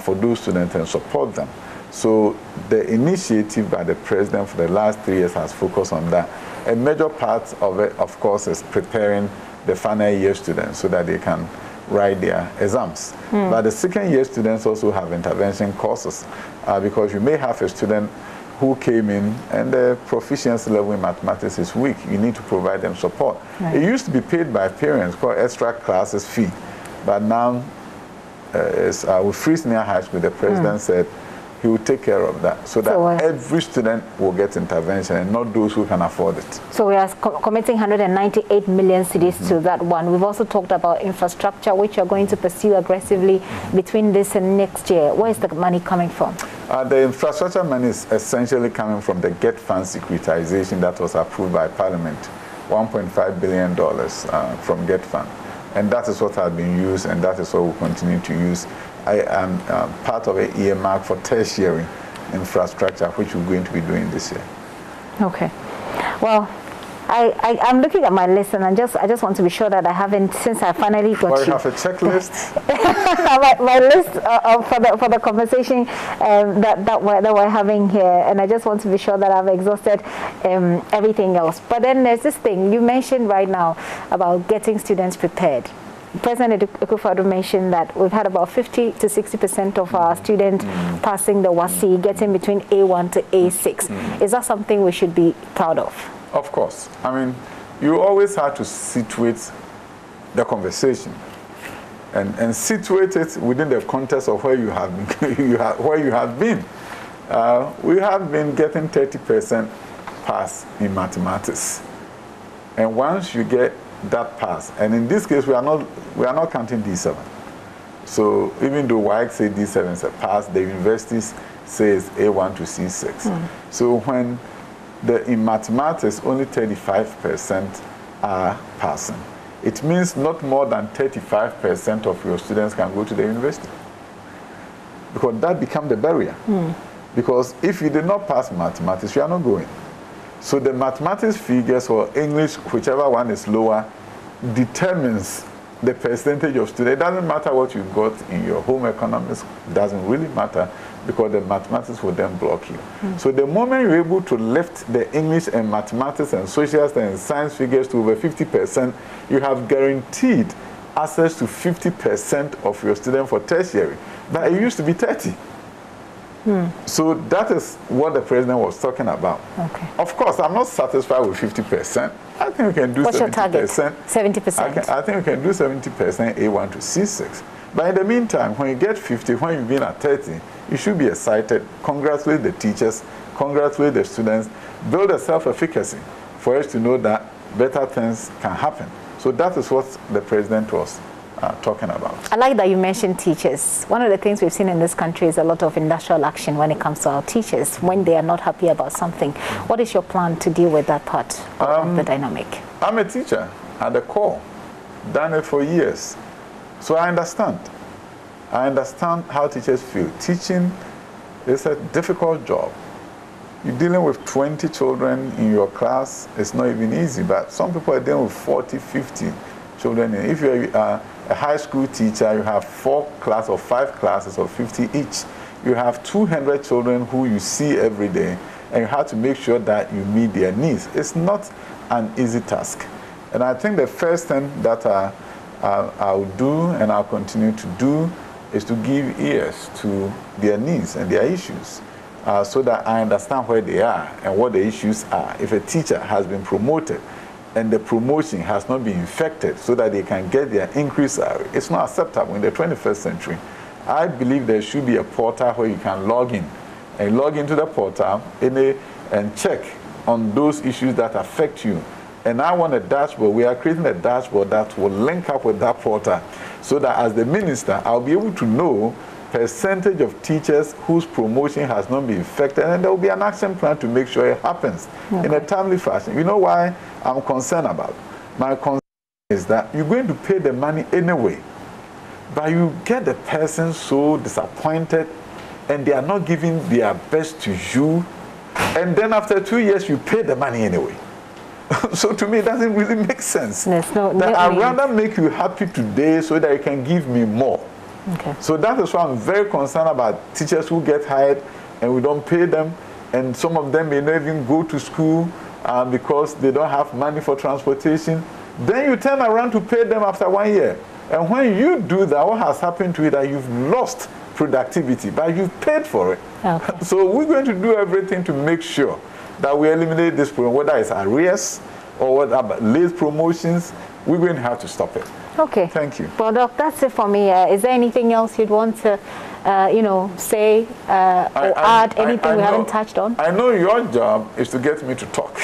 for those students and support them. So the initiative by the president for the last 3 years has focused on that. A major part of it, of course, is preparing the final year students so that they can write their exams. But the second year students also have intervention courses because you may have a student who came in and the proficiency level in mathematics is weak. You need to provide them support. Right. It used to be paid by parents called extra classes fee, but now with Free Senior High School, the president said he will take care of that so that every student will get intervention and not those who can afford it. So we are committing 198 million cedis to that one. We've also talked about infrastructure, which you're going to pursue aggressively between this and next year. Where is the money coming from? The infrastructure money is essentially coming from the GET Fund securitization that was approved by Parliament, $1.5 billion from GET Fund. And that is what has been used, and that is what we'll continue to use. I am part of an earmark for tertiary infrastructure, which we're going to be doing this year. Okay. Well, I'm looking at my list, and I just want to be sure that I haven't, since I finally got you. have a checklist? my list for the conversation that we're having here, and I just want to be sure that I've exhausted everything else. But then there's this thing you mentioned right now about getting students prepared. President Akufo-Addo mentioned that we've had about 50 to 60% of our students passing the WASSCE, getting between A1 to A6. Is that something we should be proud of? Of course. I mean, you always have to situate the conversation and situate it within the context of where you have been. Where you have been. We have been getting 30% pass in mathematics, and once you get that pass, and in this case we are not counting D7. So even though WAEC say D7 is a pass, the universities says A1 to C6. So when in mathematics only 35% are passing, it means not more than 35% of your students can go to the university, because that becomes the barrier. Because if you did not pass mathematics, you are not going. So the mathematics figures or English, whichever one is lower, determines the percentage of students. It doesn't matter what you got in your home economics, it doesn't really matter, because the mathematics will then block you. So the moment you're able to lift the English and mathematics and social and science figures to over 50%, you have guaranteed access to 50% of your students for tertiary. But it used to be 30. So that is what the president was talking about. Okay. Of course, I'm not satisfied with 50%. I think we can do 70%. What's your target? 70%? I think we can do 70% A1 to C6. But in the meantime, when you get 50, when you've been at 30, you should be excited. Congratulate the teachers, congratulate the students, build a self-efficacy for us to know that better things can happen. So that is what the president was talking about. I like that you mentioned teachers. One of the things we've seen in this country is a lot of industrial action when it comes to our teachers, when they are not happy about something. What is your plan to deal with that part of the dynamic? I'm a teacher at the core, done it for years. So I understand. I understand how teachers feel. Teaching is a difficult job. You're dealing with 20 children in your class. It's not even easy, but some people are dealing with 40, 50 children. If you're a high school teacher, you have 4 classes or 5 classes of 50 each. You have 200 children who you see every day, and you have to make sure that you meet their needs. It's not an easy task. And I think the first thing that I'll do and I'll continue to do is to give ears to their needs and their issues. so that I understand where they are and what the issues are. If a teacher has been promoted and the promotion has not been infected so that they can get their increased salary, it's not acceptable in the 21st century. I believe there should be a portal where you can log in and log into the portal and check on those issues that affect you. And I want a dashboard. We are creating a dashboard that will link up with that portal so that as the minister, I'll be able to know percentage of teachers whose promotion has not been affected, and there will be an action plan to make sure it happens in a timely fashion. You know why I'm concerned about? My concern is that you're going to pay the money anyway, but you get the person so disappointed and they are not giving their best to you, and then after 2 years you pay the money anyway. So to me it doesn't really make sense. I'd rather make you happy today so that you can give me more. Okay. So that is why I'm very concerned about teachers who get hired and we don't pay them, and some of them may not even go to school because they don't have money for transportation. Then you turn around to pay them after 1 year. And when you do that, what has happened to it is that you've lost productivity, but you've paid for it. Okay. So we're going to do everything to make sure that we eliminate this problem, whether it's arrears or whether late promotions. We're going to have to stop it. Okay. Thank you. Well, Doc, that's it for me. Is there anything else you'd want to, say or add? Anything we haven't touched on? I know your job is to get me to talk.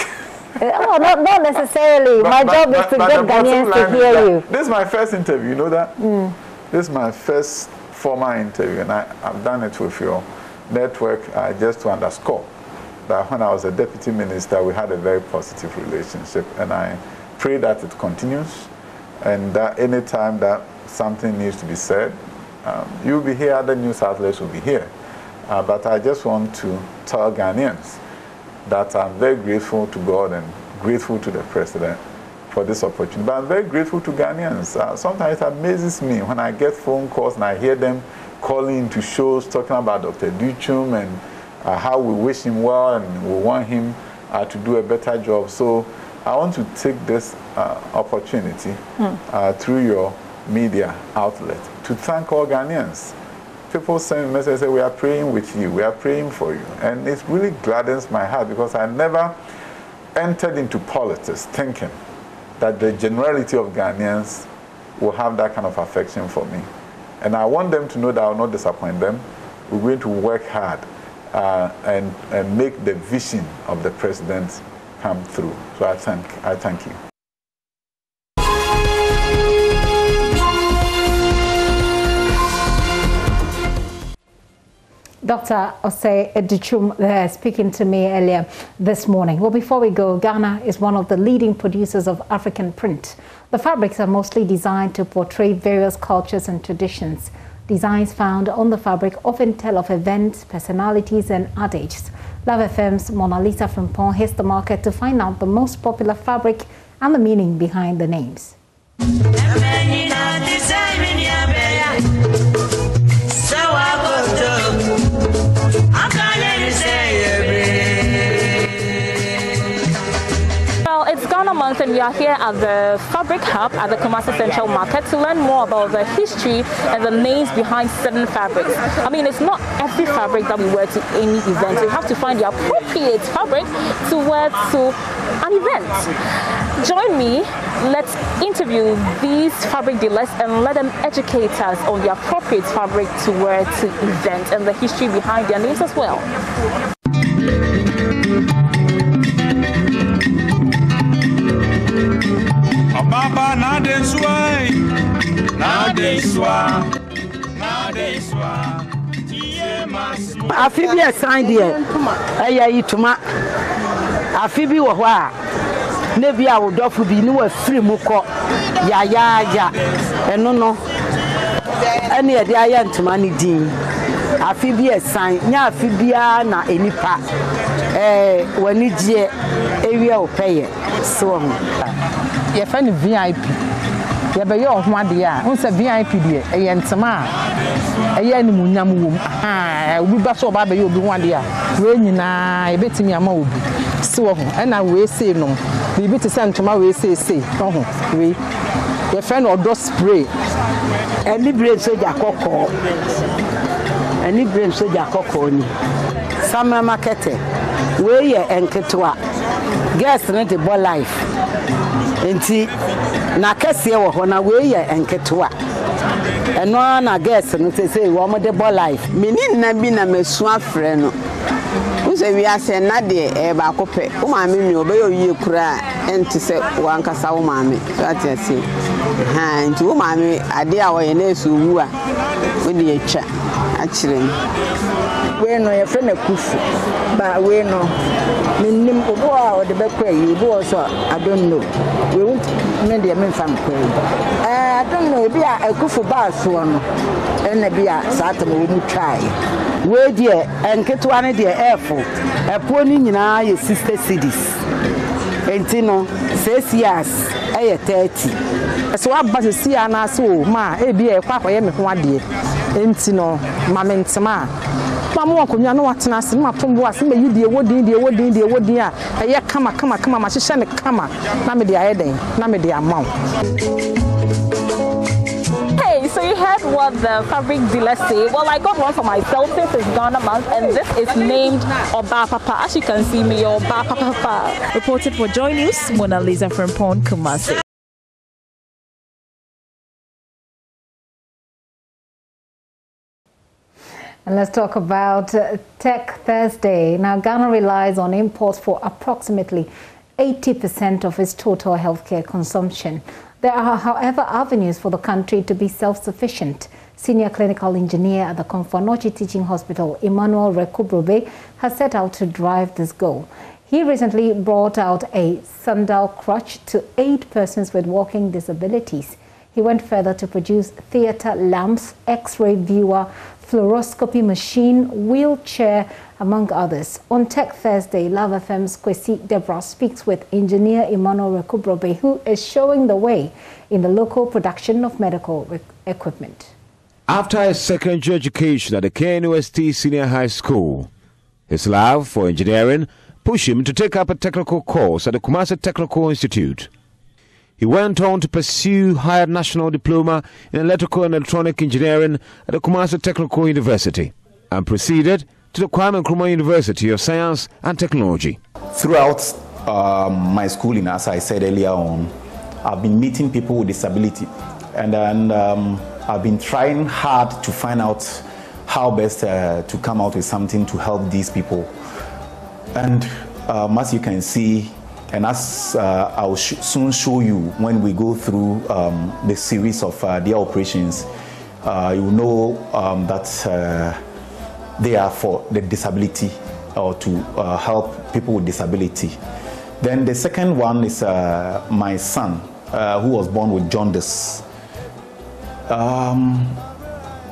Oh, not necessarily. My job is to get Ghanaians to hear you. This is my first interview, you know that? This is my first formal interview, and I've done it with your network just to underscore that when I was a deputy minister, we had a very positive relationship, and I pray that it continues, and that any time that something needs to be said, you'll be here, other news outlets will be here. But I just want to tell Ghanaians that I'm very grateful to God and grateful to the President for this opportunity. But I'm very grateful to Ghanaians. Sometimes it amazes me when I get phone calls and I hear them calling into shows talking about Dr. Duchum and how we wish him well and we want him to do a better job. So I want to take this opportunity through your media outlet to thank all Ghanaians. People send messages, say, we are praying with you, we are praying for you. And it really gladdens my heart because I never entered into politics thinking that the generality of Ghanaians will have that kind of affection for me. And I want them to know that I will not disappoint them. We're going to work hard and make the vision of the President come through. So I thank you. Dr. Osei Duchum speaking to me earlier this morning. Well, before we go, Ghana is one of the leading producers of African print. The fabrics are mostly designed to portray various cultures and traditions. Designs found on the fabric often tell of events, personalities, and adages. Love FM's Mona Lisa Frimpong hits the market to find out the most popular fabric and the meaning behind the names. Ghana month, and we are here at the Fabric Hub at the Kumasi Central Market to learn more about the history and the names behind certain fabrics. I mean, it's not every fabric that we wear to any event. You have to find the appropriate fabric to wear to an event. Join me. Let's interview these fabric dealers and let them educate us on the appropriate fabric to wear to events and the history behind their names as well. Afibi asan de eya ituma afibi wo ho a na bia wo dofo bi ni wa firi mu ko ya eno no ene ye de aya ntuma ni din afibi asan nya afibia na enipa wani gie ewie opeye so ho ye fa ni VIP ye be yo ho ade a unse VIP de eye ntema a eye ni munyam wom obi ba so ba be yo obi ho ade a we nyina e betimi ama obi so ho na we say no bibi te say ntoma we say ho we ye fa no odo spray eni brain soja kokko ani brain soja kokoni summer market we ye enketwa guest no the boy life enti na kese wo ho na we ye enketwa eno na guest no say wo mo the boy life menin na bi na mesu afre no uze wi ase na de e ba kope o ma me mi obeyo yie kura enti se wankasa wo ma me so atese ha enti wo ma me ade a wo ye na esu wu a wo de etwa akire we no ye friend akufu ba we no minnim obo a de be kwa yi bo so I don't know we won't me de me fam kwa I don't know bi a akufu ba so no ena bi a satam wo mu try we de enketwa ne de efo epo ni nyina ye sister cities enti no 6 years eye 30 so abba si ana so ma e bi e kwa koye me ho ade enti no ma mentema mamu akonya no watena ase ma tombo ase me yidie wodin a eye kama ma hye ne kama na me de ayeden na me de amount. Hey, so you heard what the fabric dealers say. Well, I got one for myself since it's Ghana month, and this is named Oba Papa. As you can see me, your Oba Papa. Reported for Joy News, Mona Lisa from Pond, Kumasi. And let's talk about Tech Thursday. Now, Ghana relies on imports for approximately 80% of its total healthcare consumption. There are, however, avenues for the country to be self-sufficient. Senior clinical engineer at the Komfo-Anokye Teaching Hospital, Emmanuel Rekubrobe, has set out to drive this goal. He recently brought out a sandal crutch to aid persons with walking disabilities. He went further to produce theatre lamps, X-ray viewer, fluoroscopy machine, wheelchair, among others. On Tech Thursday, Love FM's Kwesi Deborah speaks with engineer Emmanuel Rekubrobe, who is showing the way in the local production of medical equipment. After his secondary education at the KNUST Senior High School, his love for engineering pushed him to take up a technical course at the Kumasi Technical Institute. He went on to pursue higher national diploma in electrical and electronic engineering at the Kumasi Technical University and proceeded to the Kwame Nkrumah University of Science and Technology. Throughout my schooling, as I said earlier on, I've been meeting people with disability, and then I've been trying hard to find out how best to come out with something to help these people. And as you can see, and as I'll soon show you when we go through the series of their operations, you will know that they are for the disability or to help people with disability. Then the second one is my son, who was born with jaundice.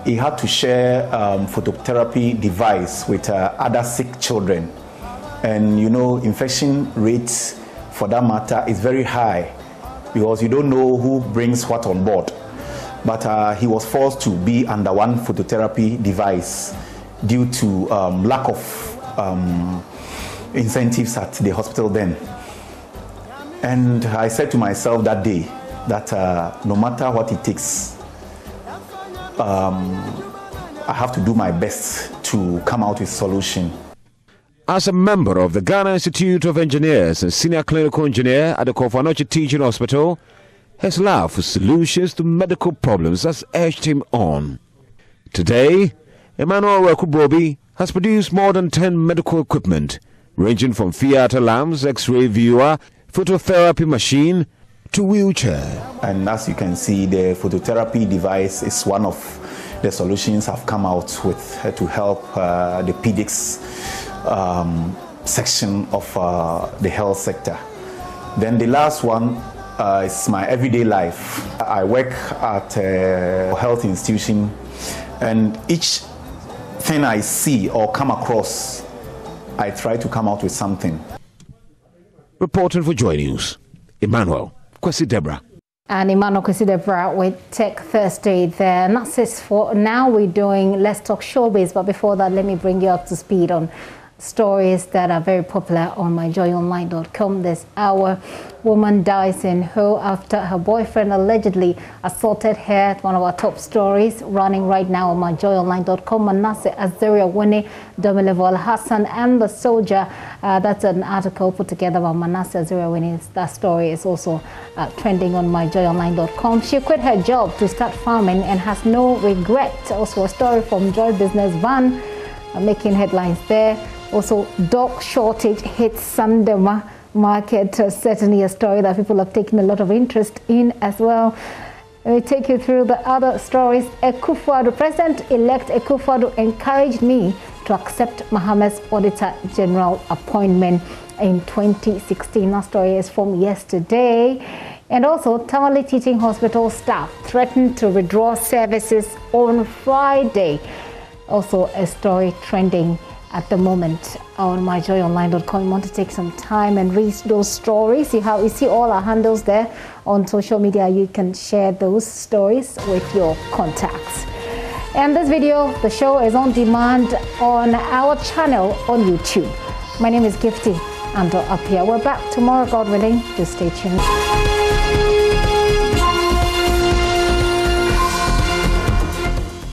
He had to share phototherapy device with other sick children. And you know, infection rates for that matter is very high because you don't know who brings what on board. But he was forced to be under one phototherapy device due to lack of incentives at the hospital then. And I said to myself that day that no matter what it takes, I have to do my best to come out with a solution. As a member of the Ghana Institute of Engineers and senior clinical engineer at the Komfo-Anokye Teaching Hospital, his love for solutions to medical problems has urged him on. Today, Emmanuel Rekubrobe has produced more than 10 medical equipment, ranging from theatre lamps, X-ray viewer, phototherapy machine, to wheelchair. And as you can see, the phototherapy device is one of the solutions I've come out with to help the pediatrics section of the health sector. Then the last one is my everyday life. I work at a health institution, and each thing I see or come across, I try to come out with something. Reporting for Joy News, Emmanuel Kwesi Deborah. And Emmanuel Kwesi Deborah with Tech Thursday there. And that's it for now. We're doing Let's Talk Showbiz, but before that, let me bring you up to speed on stories that are very popular on myjoyonline.com this hour. Woman dies in Ho after her boyfriend allegedly assaulted her. One of our top stories running right now on myjoyonline.com. Manasseh Azaria Winnie, Domilevo Hassan and the soldier. That's an article put together by Manasseh Azaria Winnie. That story is also trending on myjoyonline.com. She quit her job to start farming and has no regret. Also a story from Joy Business Van making headlines there. Also, dog shortage hits Sandema market. Certainly a story that people have taken a lot of interest in as well. Let me take you through the other stories. Akufo-Addo, President-elect Akufo-Addo encouraged me to accept Mohammed's Auditor General appointment in 2016. That story is from yesterday. And also, Tamale Teaching Hospital staff threatened to withdraw services on Friday. Also, a story trending at the moment on myjoyonline.com. You want to take some time and read those stories. You see all our handles there on social media. You can share those stories with your contacts. And this video, the show is on demand on our channel on YouTube. My name is Gifty Ando Apia. We're back tomorrow, God willing. Just stay tuned.